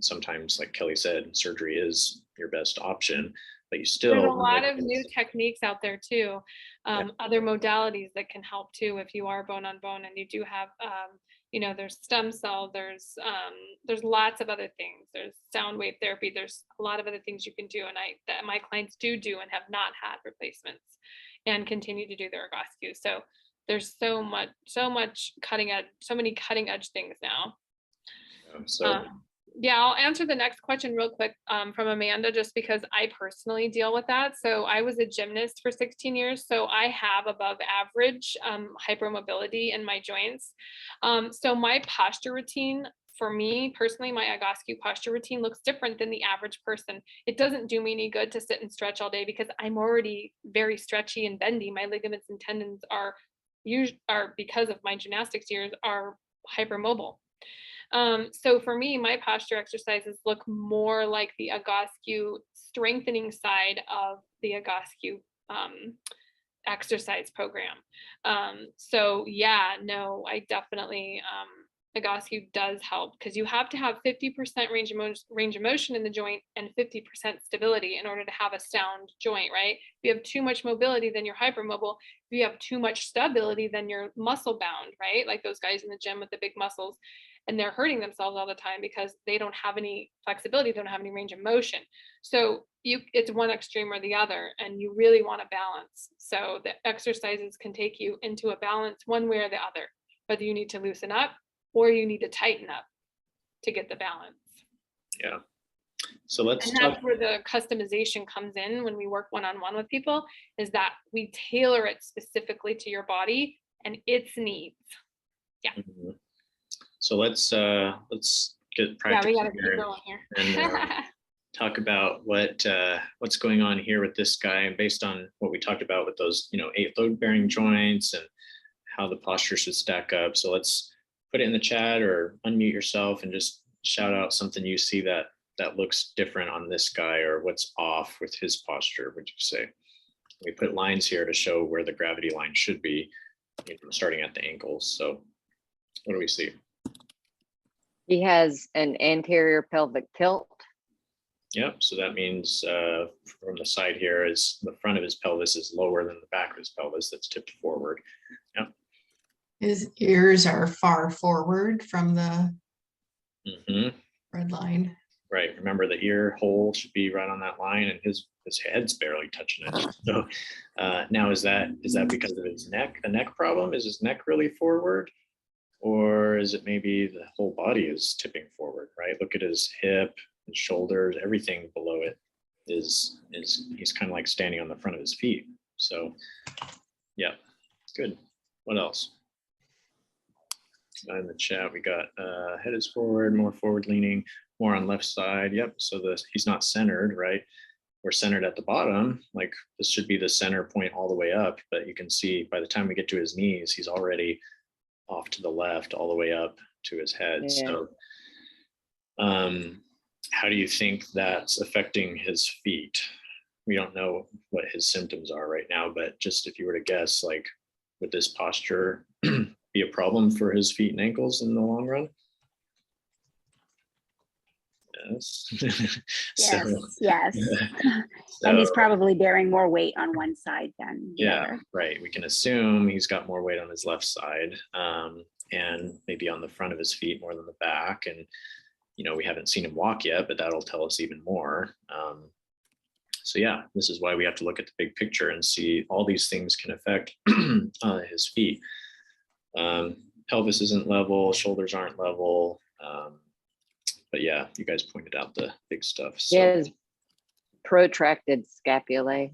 sometimes, like Kelly said, surgery is your best option, but you still— there's a lot of new techniques out there too. Other modalities that can help too if you are bone on bone and you do have there's stem cell, there's lots of other things, there's sound wave therapy, there's a lot of other things you can do, and that my clients do and have not had replacements and continue to do their Egoscue. So there's so much cutting edge, so many cutting edge things now. Yeah, I'll answer the next question real quick from Amanda, just because I personally deal with that. So I was a gymnast for 16 years. So I have above average hypermobility in my joints. So my posture routine, for me personally, my Egoscue posture routine looks different than the average person. It doesn't do me any good to sit and stretch all day because I'm already very stretchy and bendy. My ligaments and tendons are because of my gymnastics years, are hypermobile. So for me, my posture exercises look more like the Egoscue strengthening side of the Egoscue exercise program. So yeah, no, I definitely, Egoscue does help, because you have to have 50% range of motion in the joint and 50% stability in order to have a sound joint, right? If you have too much mobility, then you're hypermobile. If you have too much stability, then you're muscle bound, right? Like those guys in the gym with the big muscles, and they're hurting themselves all the time because they don't have any flexibility, they don't have any range of motion. So it's one extreme or the other, and you really want to balance. So the exercises can take you into a balance one way or the other, whether you need to loosen up or you need to tighten up to get the balance. Yeah. So let's and that's where the customization comes in when we work one-on-one with people, is that we tailor it specifically to your body and its needs. Yeah. Mm-hmm. So let's get practical. Yeah, we gotta keep going here. And talk about what's going on here with this guy, and based on what we talked about with those 8 load-bearing joints and how the posture should stack up. So let's put it in the chat or unmute yourself and just shout out something you see that looks different on this guy, or what's off with his posture, would you say? We put lines here to show where the gravity line should be, starting at the ankles. So what do we see? He has an anterior pelvic tilt. Yep. So that means from the side here is the front of his pelvis is lower than the back of his pelvis that's tipped forward. Yep. His ears are far forward from the red line. Right. Remember, the ear hole should be right on that line, and his head's barely touching it. So now is that because of his neck, a neck problem? Is his neck really forward? Or is it maybe the whole body is tipping forward, right? Look at his hip, his shoulders, everything below it is he's kind of like standing on the front of his feet. So yeah, good. What else? In the chat, we got head is forward, more forward leaning, more on left side. Yep. So he's not centered, right? We're centered at the bottom. Like this should be the center point all the way up, but you can see by the time we get to his knees, he's already off to the left all the way up to his head. Yeah. So how do you think that's affecting his feet? We don't know what his symptoms are right now, but just if you were to guess, like, would this posture be a problem for his feet and ankles in the long run? Yes. Yes. And he's probably bearing more weight on one side than the other. Right. We can assume he's got more weight on his left side, and maybe on the front of his feet more than the back. And, we haven't seen him walk yet, but that'll tell us even more. So yeah, this is why we have to look at the big picture and see all these things can affect his feet. Pelvis isn't level, shoulders aren't level. But yeah, you guys pointed out the big stuff. So. He has protracted scapulae.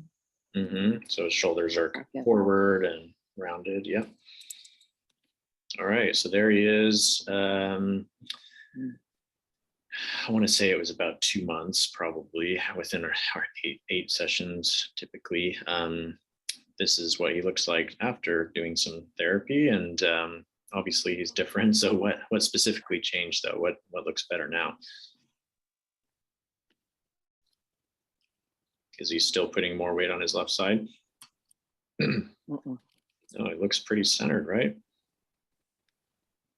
So his shoulders are forward and rounded. Yeah. All right. So there he is. I want to say it was about 2 months, probably within our eight sessions, typically. This is what he looks like after doing some therapy, and obviously he's different. So what specifically changed though? What looks better now? Is he still putting more weight on his left side? No, it looks pretty centered, right?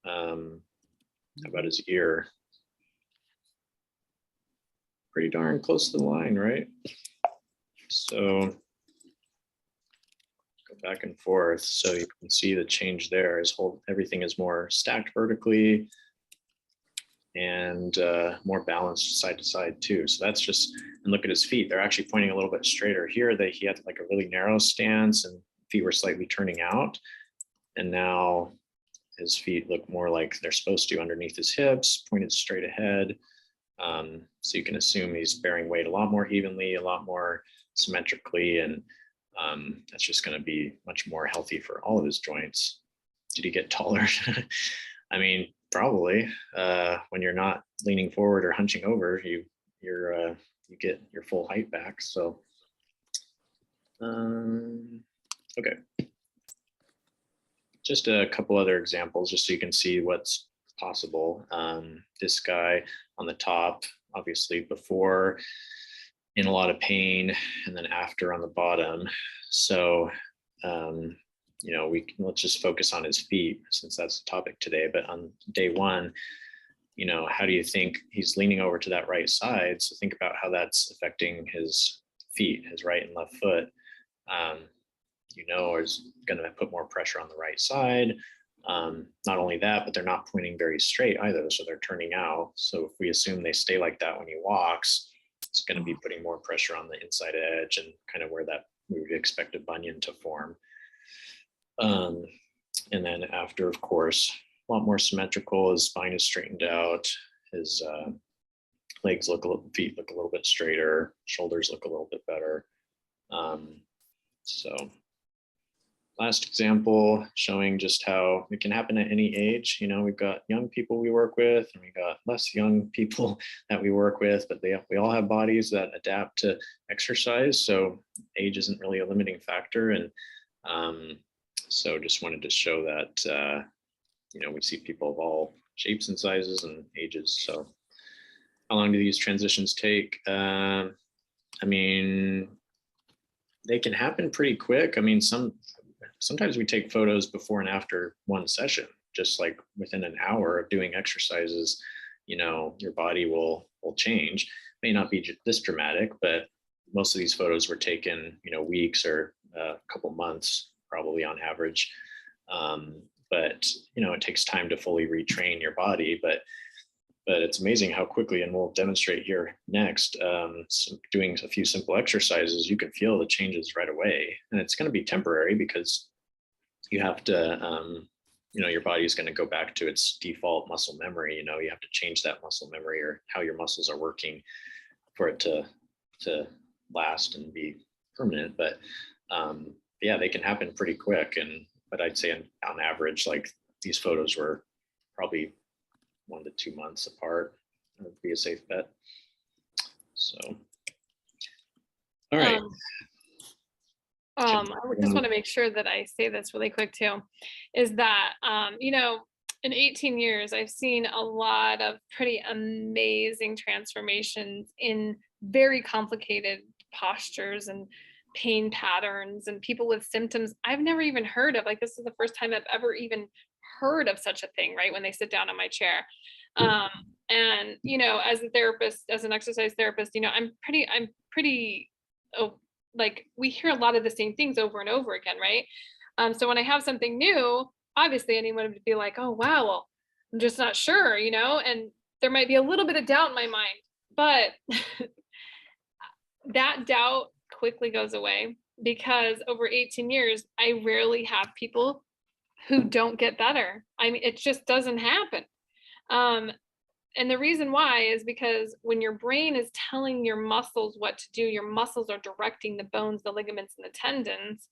How about his ear? Pretty darn close to the line, right? So go back and forth. So you can see the change there. Everything is more stacked vertically and more balanced side to side too. So that's just, and look at his feet. They're actually pointing a little bit straighter. Here he had like a really narrow stance and feet were slightly turning out. And now his feet look more like they're supposed to underneath his hips, pointed straight ahead. So you can assume he's bearing weight a lot more evenly, a lot more symmetrically, and that's just going to be much more healthy for all of his joints. Did he get taller? I mean, probably. When you're not leaning forward or hunching over, you get your full height back. So, okay. Just a couple other examples, just so you can see what's possible. This guy on the top, obviously before in a lot of pain, and then after on the bottom. So, let's just focus on his feet since that's the topic today. But on day one, how do you think he's leaning over to that right side? So think about how that's affecting his feet, his right and left foot. Is going to put more pressure on the right side. Not only that, but they're not pointing very straight either. So they're turning out. So if we assume they stay like that when he walks, it's going to be putting more pressure on the inside edge and kind of where we would expect a bunion to form. And then after, of course, a lot more symmetrical. His spine is straightened out. His feet look a little bit straighter. Shoulders look a little bit better. So last example showing just how it can happen at any age. We've got young people we work with, and we got less young people that we work with, but we all have bodies that adapt to exercise. So age isn't really a limiting factor. And so just wanted to show that, we see people of all shapes and sizes and ages. So how long do these transitions take? I mean, they can happen pretty quick. I mean, sometimes we take photos before and after one session, just like within an hour of doing exercises, your body will change. May not be this dramatic, but most of these photos were taken, weeks or a couple months, probably on average. But it takes time to fully retrain your body, but it's amazing how quickly, and we'll demonstrate here next, doing a few simple exercises, you can feel the changes right away. And it's going to be temporary because you have to, your body is going to go back to its default muscle memory. You have to change that muscle memory or how your muscles are working for it to last and be permanent. But yeah, they can happen pretty quick. But I'd say on average, like these photos were probably 1 to 2 months apart. That would be a safe bet. So, all right. I just want to make sure that I say this really quick too, is that, in 18 years, I've seen a lot of pretty amazing transformations in very complicated postures and pain patterns and people with symptoms I've never even heard of. Like, this is the first time I've ever even heard of such a thing, right? When they sit down in my chair. And, you know, as a therapist, as an exercise therapist, you know, I'm pretty, oh, like, we hear a lot of the same things over and over again, right? So when I have something new, obviously anyone would be like, oh, wow, well, I'm just not sure, you know, and there might be a little bit of doubt in my mind, but that doubt quickly goes away, because over 18 years, I rarely have people who don't get better. I mean, it just doesn't happen. And the reason why is because when your brain is telling your muscles what to do, your muscles are directing the bones, the ligaments, and the tendons.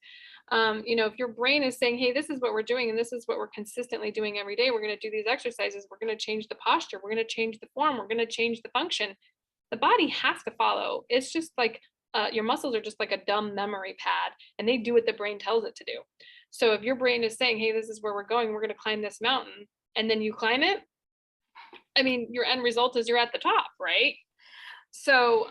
You know, if your brain is saying, hey, this is what we're doing, and this is what we're consistently doing every day, we're going to do these exercises, we're going to change the posture, we're going to change the form, we're going to change the function, the body has to follow. It's just like your muscles are just like a dumb memory pad, and they do what the brain tells it to do. So if your brain is saying, hey, this is where we're going, we're going to climb this mountain, and then you climb it, I mean, your end result is you're at the top, right? So,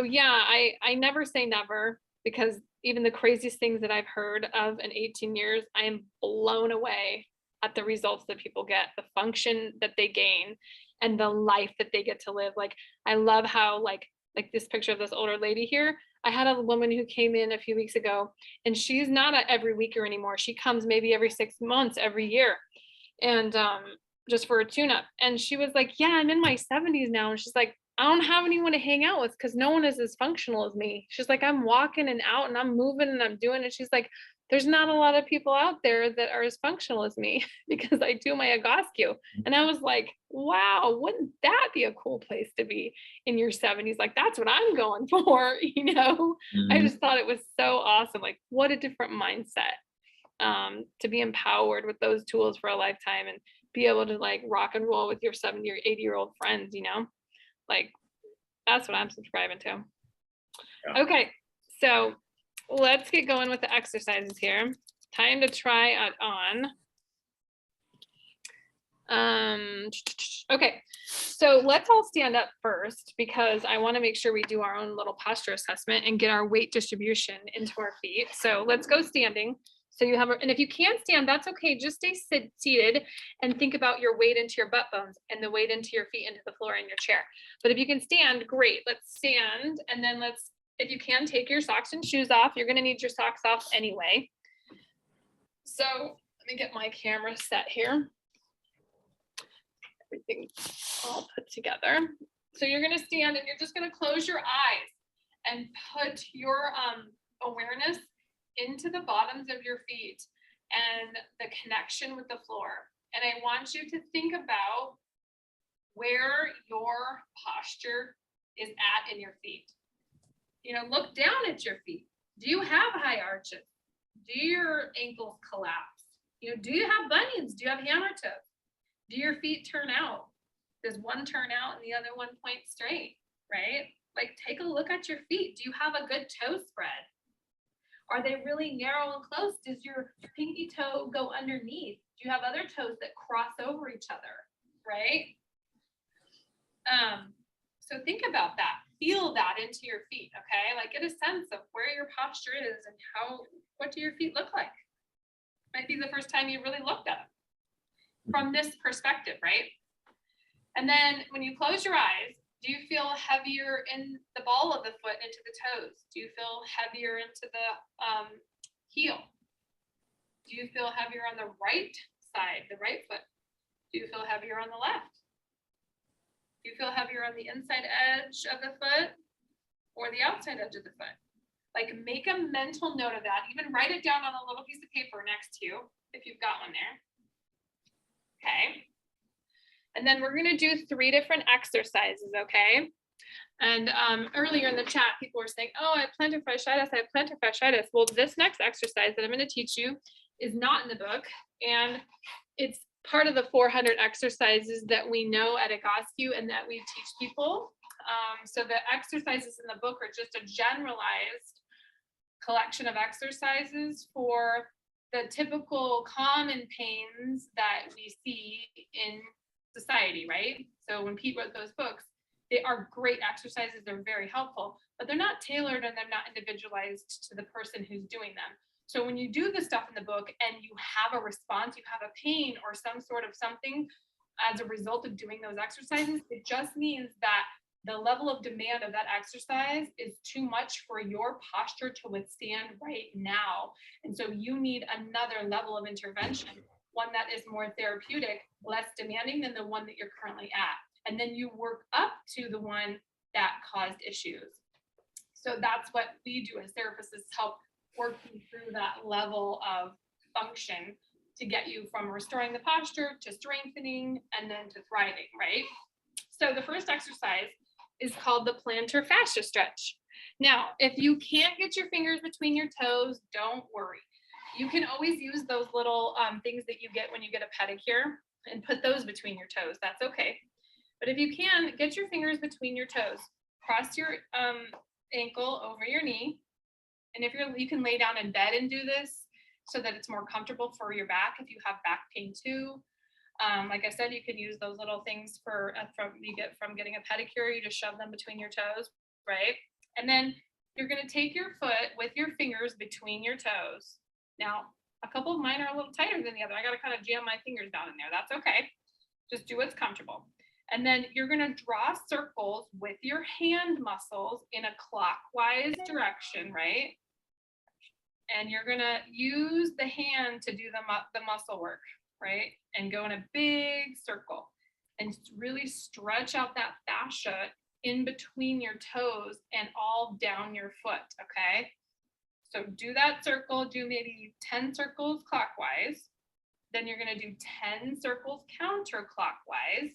yeah, I never say never, because even the craziest things that I've heard of in 18 years, I am blown away at the results that people get, the function that they gain, and the life that they get to live. Like, I love how like this picture of this older lady here. I had a woman who came in a few weeks ago, and she's not a every weeker anymore. She comes maybe every 6 months, every year. And just for a tune-up. And she was like, yeah, I'm in my 70s now. And she's like, I don't have anyone to hang out with because no one is as functional as me. She's like, I'm walking and out and I'm moving and I'm doing it. She's like, there's not a lot of people out there that are as functional as me because I do my Egoscue. And I was like, wow, wouldn't that be a cool place to be in your 70s? Like, that's what I'm going for, you know? I just thought it was so awesome. Like, what a different mindset to be empowered with those tools for a lifetime and be able to like rock and roll with your 70 or 80-year-old friends, you know, like that's what I'm subscribing to. Yeah. Okay, so let's get going with the exercises here. Time to try it on. Okay, so let's all stand up first, because I want to make sure we do our own little posture assessment and get our weight distribution into our feet. So let's go standing. So you have, and if you can't stand, that's okay. Just stay seated and think about your weight into your butt bones and the weight into your feet into the floor in your chair. But if you can stand, great. Let's stand, and then let's, if you can, take your socks and shoes off. You're going to need your socks off anyway. So let me get my camera set here. Everything's all put together. So you're going to stand and you're just going to close your eyes and put your awareness into the bottoms of your feet and the connection with the floor. And I want you to think about where your posture is at in your feet. You know, look down at your feet. Do you have high arches? Do your ankles collapse? You know, do you have bunions? Do you have hammer toes? Do your feet turn out? Does one turn out and the other one point straight, right? Like, take a look at your feet. Do you have a good toe spread? Are they really narrow and close? Does your pinky toe go underneath? Do you have other toes that cross over each other, right? So think about that. Feel that into your feet, okay? Like, get a sense of where your posture is and what do your feet look like? Might be the first time you really looked at them from this perspective, right? And then when you close your eyes, do you feel heavier in the ball of the foot into the toes? Do you feel heavier into the heel? Do you feel heavier on the right side, the right foot? Do you feel heavier on the left? Do you feel heavier on the inside edge of the foot or the outside edge of the foot? Like, make a mental note of that. Even write it down on a little piece of paper next to you if you've got one there. Okay. And then we're going to do 3 different exercises, okay? And earlier in the chat, people were saying, oh, I have plantar fasciitis, I have plantar fasciitis. Well, this next exercise that I'm going to teach you is not in the book, and it's part of the 400 exercises that we know at Egoscue and that we teach people. So the exercises in the book are just a generalized collection of exercises for the typical common pains that we see in society, right? So when Pete wrote those books, they are great exercises, they're very helpful, but they're not tailored and they're not individualized to the person who's doing them. So when you do the stuff in the book and you have a response, you have a pain or some sort of something as a result of doing those exercises, it just means that the level of demand of that exercise is too much for your posture to withstand right now. And so you need another level of intervention, one that is more therapeutic, less demanding than the one that you're currently at. And then you work up to the one that caused issues. So that's what we do as therapists, is help working through that level of function to get you from restoring the posture to strengthening and then to thriving, right? So the first exercise is called the plantar fascia stretch. Now, if you can't get your fingers between your toes, don't worry. You can always use those little things that you get when you get a pedicure and put those between your toes. That's okay. But if you can, get your fingers between your toes, cross your ankle over your knee. And if you can lay down in bed and do this so that it's more comfortable for your back if you have back pain too. Like I said, you could use those little things from getting a pedicure. You just shove them between your toes, right? And then you're going to take your foot with your fingers between your toes. Now, a couple of mine are a little tighter than the other. I got to kind of jam my fingers down in there. That's okay. Just do what's comfortable. And then you're going to draw circles with your hand muscles in a clockwise direction, right? And you're going to use the hand to do the muscle work, right? And go in a big circle and really stretch out that fascia in between your toes and all down your foot, okay? So do that circle, do maybe 10 circles clockwise. Then you're going to do 10 circles counterclockwise.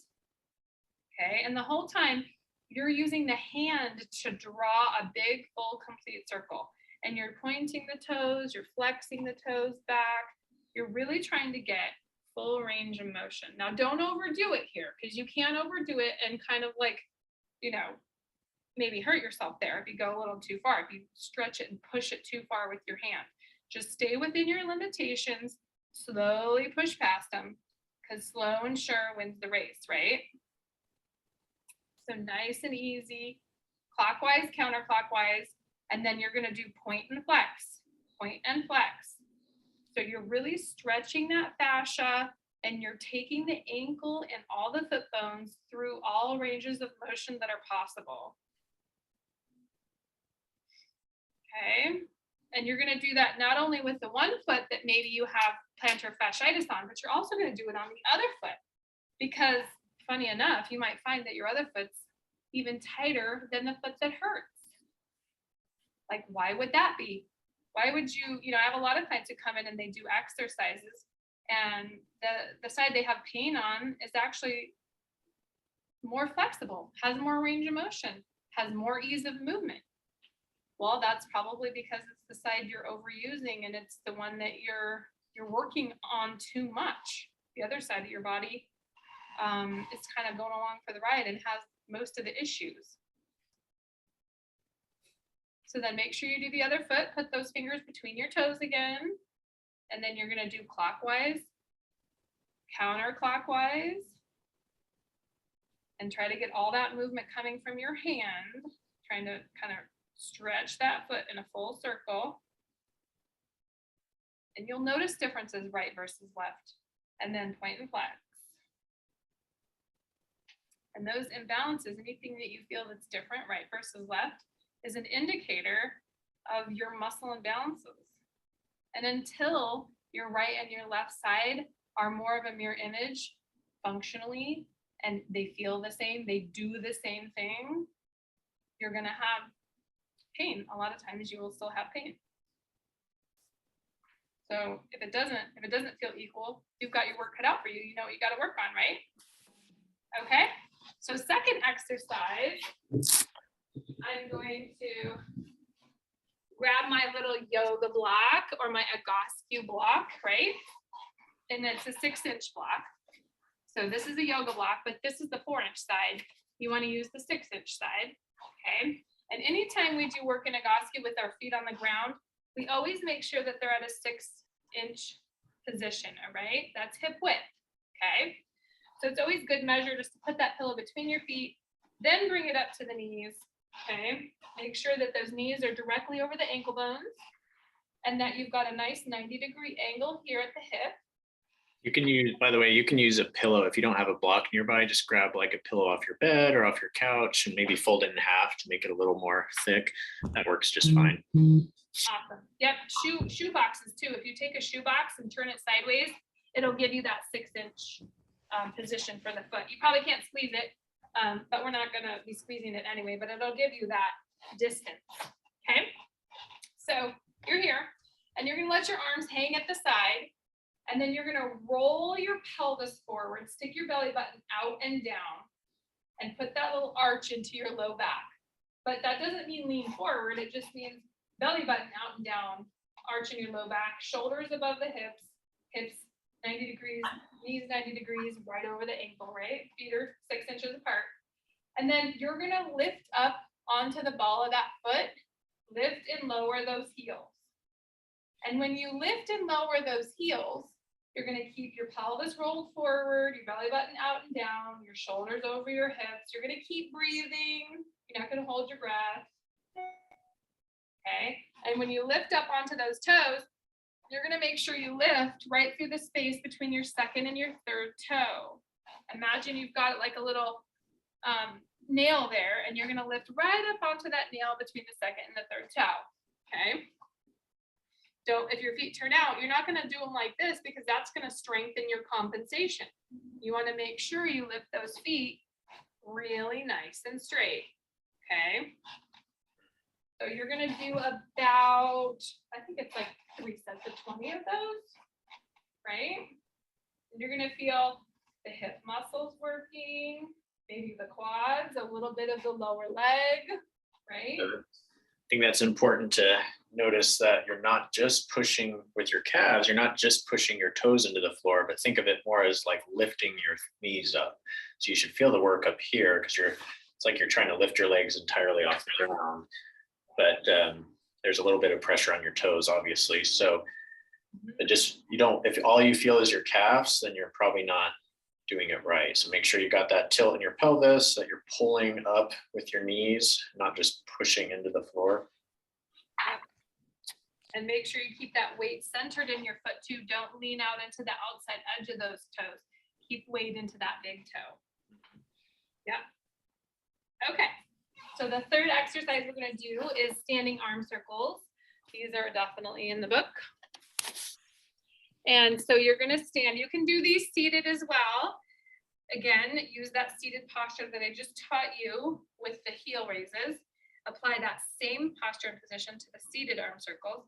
Okay, and the whole time you're using the hand to draw a big, full, complete circle. And you're pointing the toes, you're flexing the toes back. You're really trying to get full range of motion. Now, don't overdo it here, because you can overdo it and kind of like, maybe hurt yourself there if you go a little too far, if you stretch it and push it too far with your hand. Just stay within your limitations, slowly push past them, because slow and sure wins the race, right? So nice and easy, clockwise, counterclockwise, and then you're going to do point and flex, point and flex. So you're really stretching that fascia and you're taking the ankle and all the foot bones through all ranges of motion that are possible. Okay, and you're going to do that not only with the one foot that maybe you have plantar fasciitis on, but you're also going to do it on the other foot, because funny enough, you might find that your other foot's even tighter than the foot that hurts. Like, why would that be? Why would you, I have a lot of clients who come in and they do exercises and the side they have pain on is actually more flexible, has more range of motion, has more ease of movement. Well, that's probably because it's the side you're overusing and it's the one that you're working on too much. The other side of your body is kind of going along for the ride and has most of the issues. So then make sure you do the other foot, put those fingers between your toes again, and then you're going to do clockwise, counterclockwise, and try to get all that movement coming from your hand, trying to kind of stretch that foot in a full circle. And you'll notice differences right versus left, and then point and flex. And those imbalances, anything that you feel that's different, right versus left, is an indicator of your muscle imbalances. And until your right and your left side are more of a mirror image functionally, and they feel the same, they do the same thing, you're going to have pain. A lot of times you will still have pain. So if it doesn't feel equal, you've got your work cut out for you. You know what you got to work on, right? Okay. So second exercise, I'm going to grab my little yoga block or my Egoscue block, right? And it's a 6-inch block. So this is a yoga block, but this is the 4-inch side. You want to use the 6-inch side, okay? And anytime we do work in Egoscue with our feet on the ground, we always make sure that they're at a 6 inch position, all right? That's hip width, okay? So it's always good measure just to put that pillow between your feet, then bring it up to the knees, okay? Make sure that those knees are directly over the ankle bones and that you've got a nice 90-degree angle here at the hip. You can use, by the way, you can use a pillow. If you don't have a block nearby, just grab like a pillow off your bed or off your couch and maybe fold it in half to make it a little more thick. That works just fine. Awesome. Yep, shoe boxes too. If you take a shoe box and turn it sideways, it'll give you that 6-inch position for the foot. You probably can't squeeze it, but we're not gonna be squeezing it anyway, but it'll give you that distance, okay? So you're here and you're gonna let your arms hang at the side. And then you're gonna roll your pelvis forward, stick your belly button out and down, and put that little arch into your low back. But that doesn't mean lean forward, it just means belly button out and down, arch in your low back, shoulders above the hips 90 degrees, knees 90 degrees, right over the ankle, right? Feet are 6 inches apart. And then you're gonna lift up onto the ball of that foot, lift and lower those heels. And when you lift and lower those heels, you're going to keep your pelvis rolled forward, your belly button out and down, your shoulders over your hips. You're going to keep breathing. You're not going to hold your breath. Okay. And when you lift up onto those toes, you're going to make sure you lift right through the space between your second and your third toe. Imagine you've got like a little nail there, and you're going to lift right up onto that nail between the second and the third toe. Okay. If your feet turn out, you're not going to do them like this because that's going to strengthen your compensation. You want to make sure you lift those feet really nice and straight. Okay. So you're going to do about, I think it's like 3 sets of 20 of those, right? And you're going to feel the hip muscles working, maybe the quads, a little bit of the lower leg, right? I think that's important to notice that you're not just pushing with your calves, you're not just pushing your toes into the floor, but think of it more as like lifting your knees up. So you should feel the work up here because it's like you're trying to lift your legs entirely off the ground, but there's a little bit of pressure on your toes, obviously. So if all you feel is your calves, then you're probably not doing it right. So make sure you got that tilt in your pelvis, that you're pulling up with your knees, not just pushing into the floor. And make sure you keep that weight centered in your foot too. Don't lean out into the outside edge of those toes. Keep weight into that big toe. Yeah. Okay. So the third exercise we're going to do is standing arm circles. These are definitely in the book. And so you're going to stand. You can do these seated as well. Again, use that seated posture that I just taught you with the heel raises. Apply that same posture and position to the seated arm circles.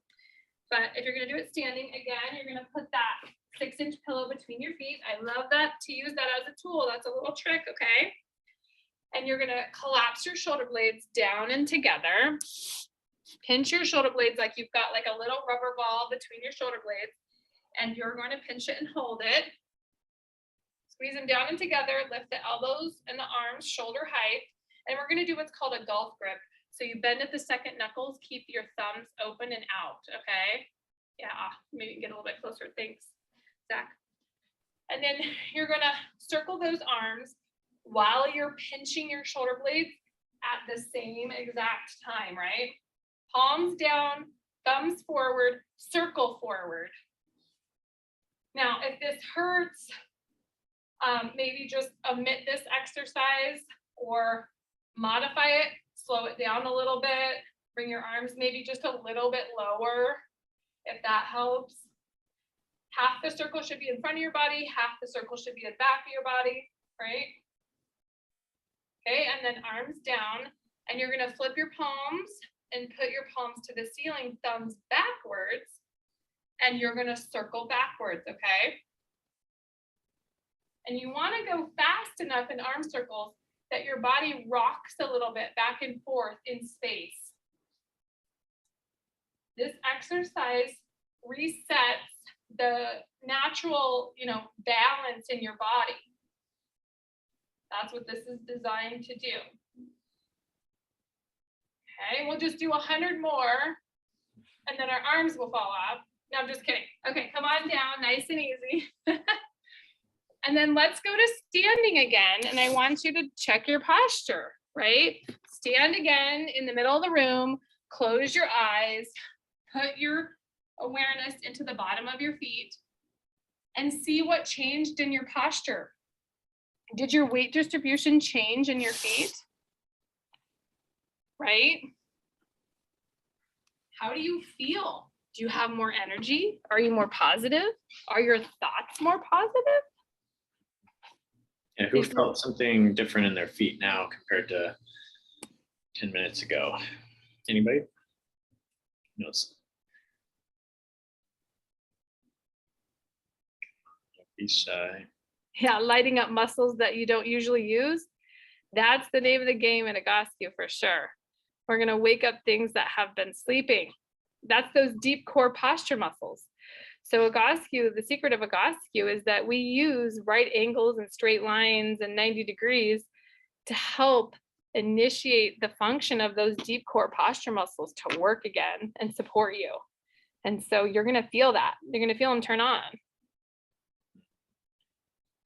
But if you're going to do it standing, again, you're going to put that 6-inch pillow between your feet. I love that, to use that as a tool. That's a little trick, okay? And you're going to collapse your shoulder blades down and together. Pinch your shoulder blades like you've got like a little rubber ball between your shoulder blades. And you're going to pinch it and hold it. Squeeze them down and together. Lift the elbows and the arms shoulder height. And we're going to do what's called a golf grip. So you bend at the second knuckles, keep your thumbs open and out, okay? Yeah, maybe get a little bit closer. Thanks, Zach. And then you're going to circle those arms while you're pinching your shoulder blades at the same exact time, right? Palms down, thumbs forward, circle forward. Now, if this hurts, maybe just omit this exercise or modify it, slow it down a little bit, bring your arms maybe just a little bit lower, if that helps. Half the circle should be in front of your body, half the circle should be at the back of your body, right? Okay, and then arms down, and you're gonna flip your palms and put your palms to the ceiling, thumbs backwards, and you're gonna circle backwards, okay? And you wanna go fast enough in arm circles that your body rocks a little bit back and forth in space. This exercise resets the natural, balance in your body. That's what this is designed to do. Okay, we'll just do 100 more, and then our arms will fall off. No, I'm just kidding. Okay, come on down, nice and easy. And then let's go to standing again. And I want you to check your posture, right? Stand again in the middle of the room, close your eyes, put your awareness into the bottom of your feet and see what changed in your posture. Did your weight distribution change in your feet? Right? How do you feel? Do you have more energy? Are you more positive? Are your thoughts more positive? Yeah, who felt something different in their feet now compared to 10 minutes ago? Anybody? No. Don't be shy. Yeah, lighting up muscles that you don't usually use. That's the name of the game in Egoscue for sure. We're going to wake up things that have been sleeping. That's those deep core posture muscles. So Egoscue, the secret of Egoscue is that we use right angles and straight lines and 90 degrees to help initiate the function of those deep core posture muscles to work again and support you. And so you're going to feel that. You're going to feel them turn on.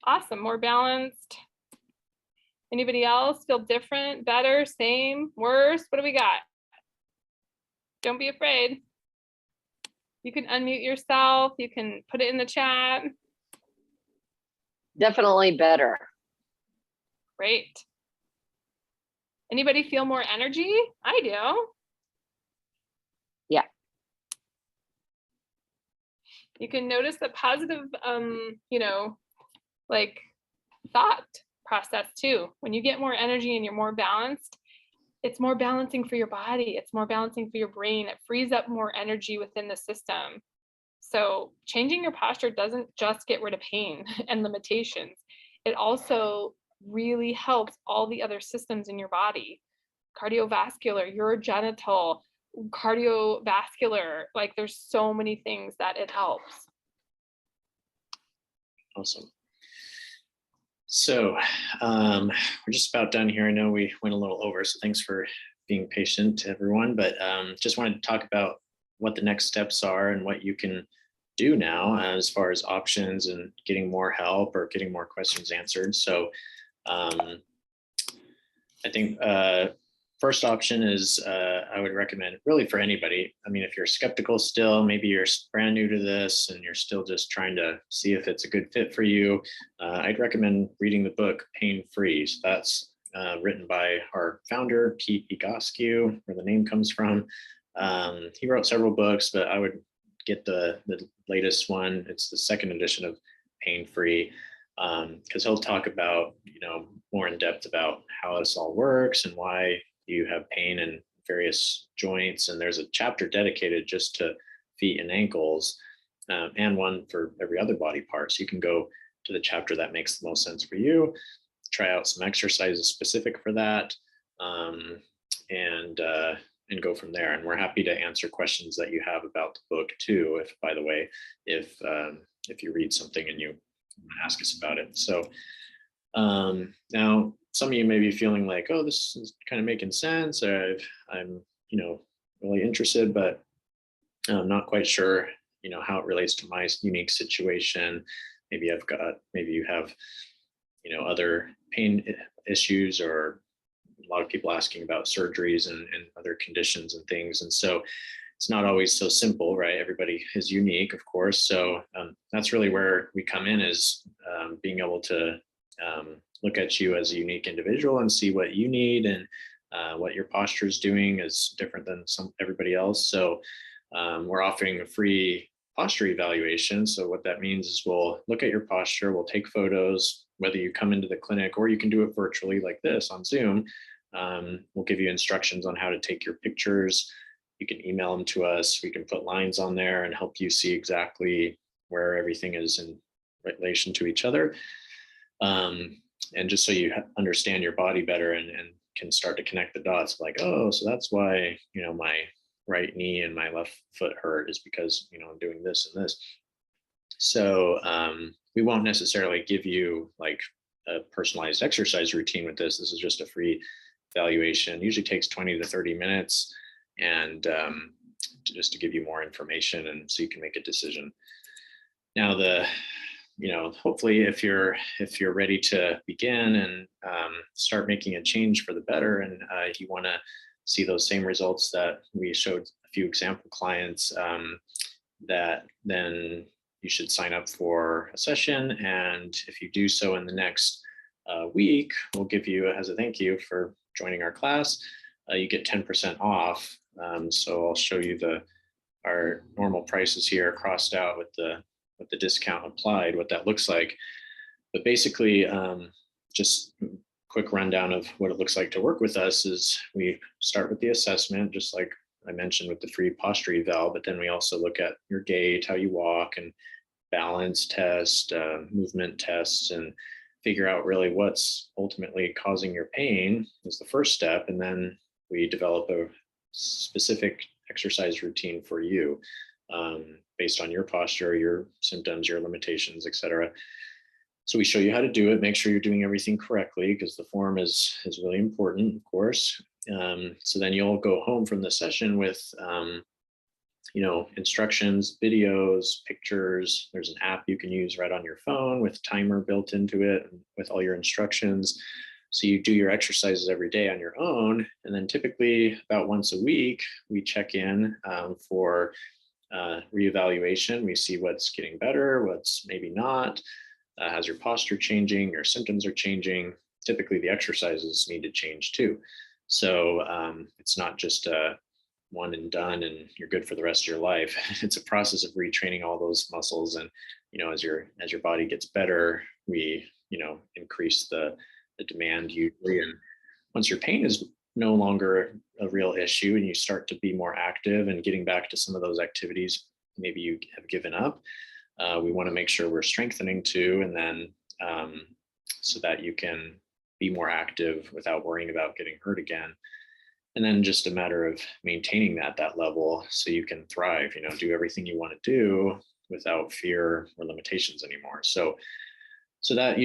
Awesome, more balanced. Anybody else feel different, better, same, worse? What do we got? Don't be afraid. You can unmute yourself. You can put it in the chat. Definitely better. Great. Anybody feel more energy? I do. Yeah. You can notice the positive, like thought process too. When you get more energy and you're more balanced, it's more balancing for your body. It's more balancing for your brain. It frees up more energy within the system. So changing your posture doesn't just get rid of pain and limitations. It also really helps all the other systems in your body. Cardiovascular, urogenital, cardiovascular, like there's so many things that it helps. Awesome. So we're just about done here. I know we went a little over, so thanks for being patient, everyone. But just wanted to talk about what the next steps are and what you can do now as far as options and getting more help or getting more questions answered. So I think first option is I would recommend really for anybody. I mean, if you're skeptical still, maybe you're brand new to this and you're still just trying to see if it's a good fit for you, I'd recommend reading the book Pain Free. So that's written by our founder, Pete Egoscue, where the name comes from. He wrote several books, but I would get the latest one. It's the second edition of Pain Free, because he'll talk about, more in depth about how this all works and why you have pain in various joints. And there's a chapter dedicated just to feet and ankles, and one for every other body part. So you can go to the chapter that makes the most sense for you, try out some exercises specific for that, and go from there. And we're happy to answer questions that you have about the book too. If, by the way, if you read something and you want to ask us about it. So now some of you may be feeling like, oh, this is kind of making sense. I'm, really interested, but I'm not quite sure, how it relates to my unique situation. Maybe you have, other pain issues, or a lot of people asking about surgeries and other conditions and things. And so it's not always so simple, right? Everybody is unique, of course. So that's really where we come in, is being able to look at you as a unique individual and see what you need, and what your posture is doing is different than everybody else. So we're offering a free posture evaluation. So what that means is we'll look at your posture, we'll take photos, whether you come into the clinic or you can do it virtually like this on Zoom. We'll give you instructions on how to take your pictures. You can email them to us. We can put lines on there and help you see exactly where everything is in relation to each other. And just so you understand your body better and can start to connect the dots, like, oh, so that's why, my right knee and my left foot hurt, is because, I'm doing this and this. So we won't necessarily give you like a personalized exercise routine with this. This is just a free evaluation. It usually takes 20 to 30 minutes. And just to give you more information and so you can make a decision. Now hopefully if you're ready to begin and start making a change for the better, and you want to see those same results that we showed a few example clients, that then you should sign up for a session. And if you do so in the next week, we'll give you, as a thank you for joining our class, you get 10% off. So I'll show you our normal prices here crossed out with the discount applied, what that looks like. But basically, just quick rundown of what it looks like to work with us is we start with the assessment, just like I mentioned with the free posture eval, but then we also look at your gait, how you walk, and balance test, movement tests, and figure out really what's ultimately causing your pain is the first step. And then we develop a specific exercise routine for you, based on your posture, your symptoms, your limitations, etc. So we show you how to do it, make sure you're doing everything correctly, because the form is really important, of course. So then you'll go home from the session with, instructions, videos, pictures. There's an app you can use right on your phone with timer built into it with all your instructions. So you do your exercises every day on your own. And then typically about once a week, we check in for reevaluation. We see what's getting better, what's maybe not. Has your posture changing, your symptoms are changing. Typically the exercises need to change too. So it's not just one and done and you're good for the rest of your life. It's a process of retraining all those muscles. And, as your body gets better, we, increase the demand usually. And once your pain is no longer a real issue and you start to be more active and getting back to some of those activities maybe you have given up, we want to make sure we're strengthening too. And then so that you can be more active without worrying about getting hurt again. And then just a matter of maintaining that level so you can thrive, do everything you want to do without fear or limitations anymore. So that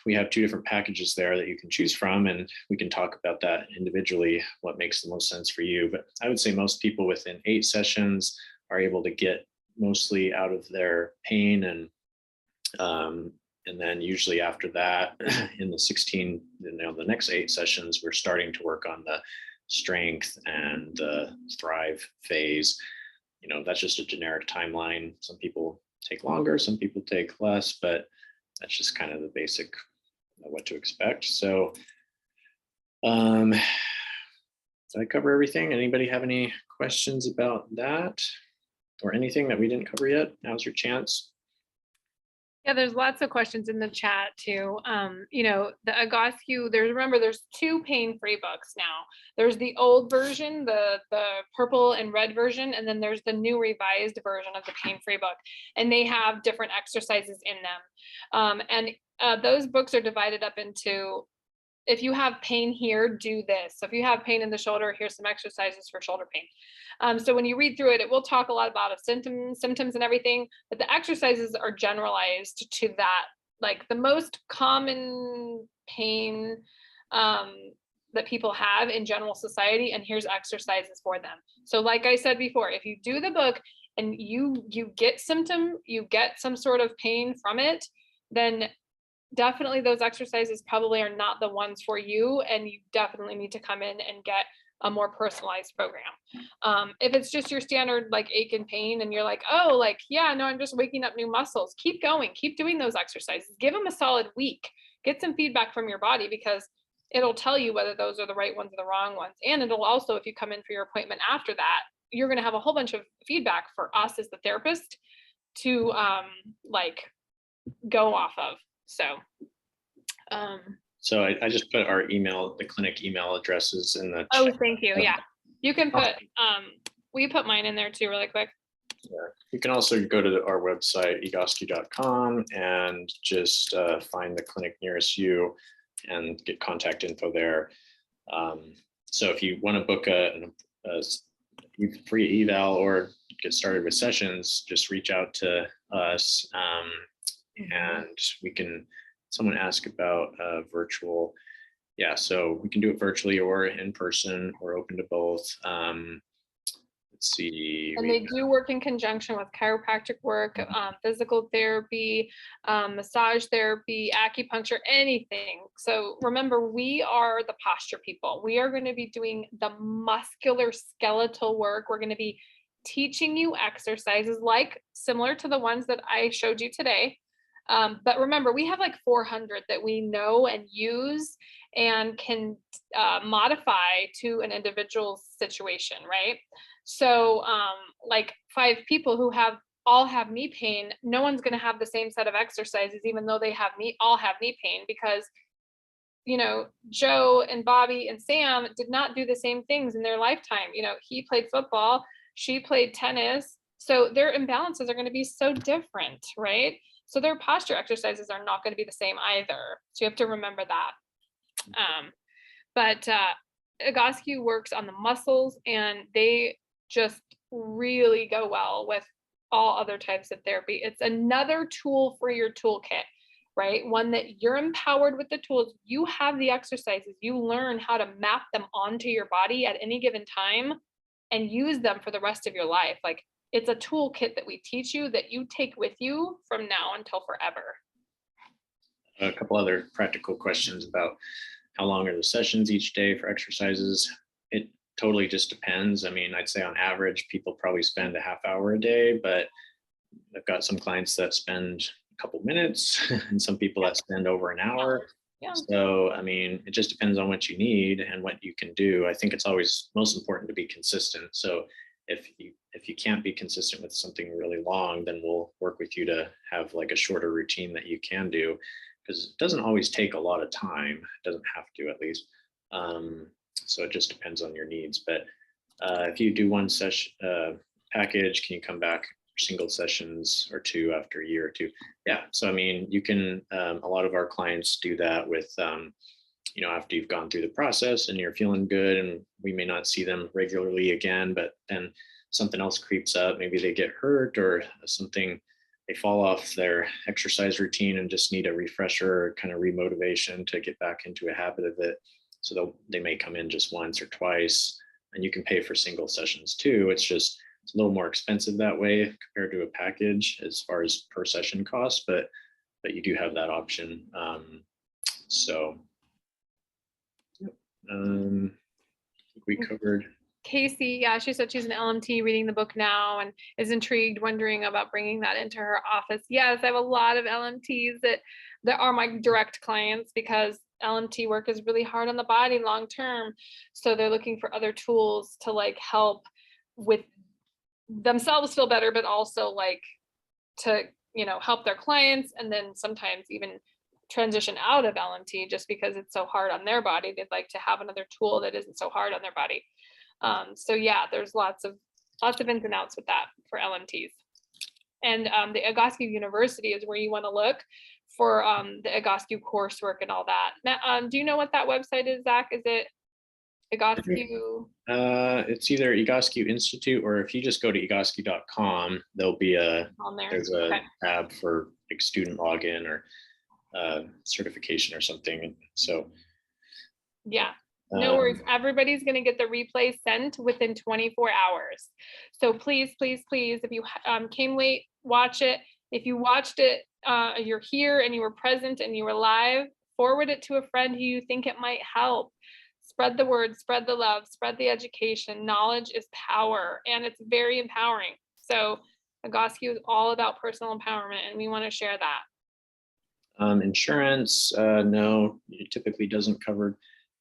we have two different packages there that you can choose from, and we can talk about that individually, what makes the most sense for you. But I would say most people within 8 sessions are able to get mostly out of their pain, and then usually after that, in the next 8 sessions, we're starting to work on the strength and the thrive phase. That's just a generic timeline. Some people take longer, some people take less, but that's just kind of the basic of what to expect. So did I cover everything? Anybody have any questions about that or anything that we didn't cover yet? Now's your chance. Yeah, there's lots of questions in the chat too. The Egoscue, there's 2 pain-free books now. There's the old version, the purple and red version, and then there's the new revised version of the pain-free book. And they have different exercises in them. And those books are divided up into, if you have pain here, do this. So if you have pain in the shoulder, here's some exercises for shoulder pain. So when you read through it, it will talk a lot about symptoms and everything, but the exercises are generalized to that, like the most common pain that people have in general society, and here's exercises for them. So like I said before, if you do the book and you get you get some sort of pain from it, then definitely those exercises probably are not the ones for you, and you definitely need to come in and get a more personalized program. If it's just your standard like ache and pain and you're like, oh, like, yeah, no, I'm just waking up new muscles, keep going, keep doing those exercises, give them a solid week, get some feedback from your body, because it'll tell you whether those are the right ones or the wrong ones. And it'll also, if you come in for your appointment after that, you're going to have a whole bunch of feedback for us as the therapist to like go off of. So I just put our email, the clinic email addresses in the oh, chat. thank you. Yeah, you can put will you put mine in there too really quick? Yeah. You can also go to our website, egoscue.com, and just find the clinic nearest you and get contact info there. So if you want to book a free eval or get started with sessions, just reach out to us, and we can. Someone asked about virtual. Yeah, so we can do it virtually or in person. We're open to both. Let's let's see. And they do work in conjunction with chiropractic work, physical therapy, massage therapy, acupuncture, anything. So remember, we are the posture people. We are going to be doing the muscular skeletal work. We're going to be teaching you exercises like similar to the ones that I showed you today. But remember, we have like 400 that we know and use and can modify to an individual situation, right? So like 5 people who all have knee pain, no one's going to have the same set of exercises, even though they all have knee pain, because you know, Joe and Bobby and Sam did not do the same things in their lifetime. You know, he played football, she played tennis, so their imbalances are going to be so different, right? So their posture exercises are not going to be the same either. So you have to remember that. But Egoscue works on the muscles, and they just really go well with all other types of therapy. It's another tool for your toolkit, right? One that you're empowered with the tools. You have the exercises. You learn how to map them onto your body at any given time and use them for the rest of your life. Like, it's a toolkit that we teach you that you take with you from now until forever. A couple other practical questions about how long are the sessions each day for exercises? It totally just depends. I mean, I'd say on average, people probably spend a half hour a day, but I've got some clients that spend a couple minutes and some people that spend over an hour. Yeah. So, I mean, it just depends on what you need and what you can do. I think it's always most important to be consistent. So if you can't be consistent with something really long, then we'll work with you to have like a shorter routine that you can do, because it doesn't always take a lot of time. It doesn't have to, at least. So it just depends on your needs. But if you do one session package, can you come back for single sessions or 2 after a year or 2? Yeah. So, I mean, you can, a lot of our clients do that with, you know, after you've gone through the process and you're feeling good, and we may not see them regularly again, but then something else creeps up. Maybe they get hurt or something, they fall off their exercise routine and just need a refresher, kind of remotivation to get back into a habit of it. So they may come in just once or twice, and you can pay for single sessions too. It's a little more expensive that way compared to a package as far as per session cost, but you do have that option. So I think we covered. Casey, yeah, she said she's an LMT reading the book now and is intrigued, wondering about bringing that into her office. Yes, I have a lot of LMTs that are my direct clients, because LMT work is really hard on the body long term. So they're looking for other tools to like help with themselves feel better, but also like to, you know, help their clients, and then sometimes even transition out of LMT just because it's so hard on their body. They'd like to have another tool that isn't so hard on their body. So yeah, there's lots of ins and outs with that for LMTs. And the Egoscue University is where you want to look for the Egoscue coursework and all that. Now, do you know what that website is, Zach? Is it Egoscue? It's either Egoscue Institute, or if you just go to egoscue.com, there'll be there's a tab for like student login or certification or something. So yeah. No worries. Everybody's going to get the replay sent within 24 hours. So please, please, please, if you came late, watch it. If you watched it, you're here and you were present and you were live, forward it to a friend who you think it might help. Spread the word, spread the love, spread the education. Knowledge is power, and it's very empowering. So Egoscue is all about personal empowerment, and we want to share that. Insurance, no, it typically doesn't cover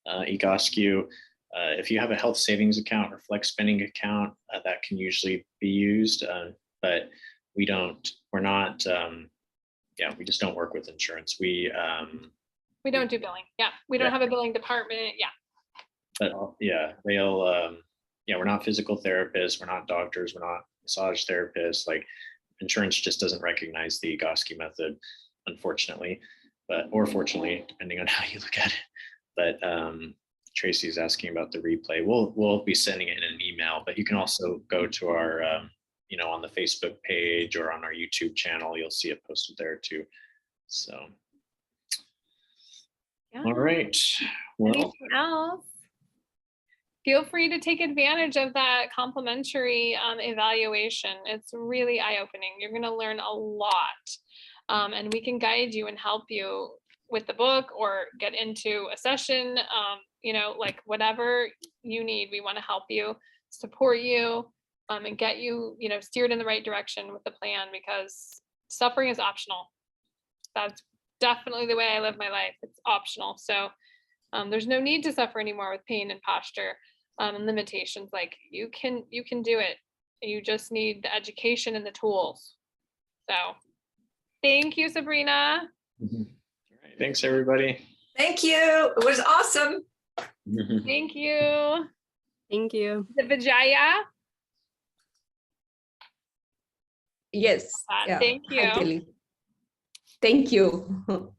Egoscue. If you have a health savings account or flex spending account, that can usually be used, but we just don't work with insurance. We don't do billing. Yeah, we don't have a billing department. Yeah. But we're not physical therapists, we're not doctors, we're not massage therapists. Like, insurance just doesn't recognize the Egoscue method, unfortunately, or fortunately, depending on how you look at it. But Tracy's asking about the replay. We'll be sending it in an email, but you can also go to our, on the Facebook page or on our YouTube channel. You'll see it posted there too. So, yeah. All right. Well, anything else? feel free to take advantage of that complimentary evaluation. It's really eye-opening. You're going to learn a lot, and we can guide you and help you with the book or get into a session, you know, like whatever you need. We want to help you, support you, and get you, you know, steered in the right direction with the plan, because suffering is optional. That's definitely the way I live my life. It's optional. So there's no need to suffer anymore with pain and posture and limitations. Like you can do it. You just need the education and the tools. So thank you, Sabrina. All right. Thanks, everybody. Thank you. It was awesome. Thank you. Thank you. The Vijaya. Yes. Hi, Yeah. thank you. Hi, Kelly. Thank you.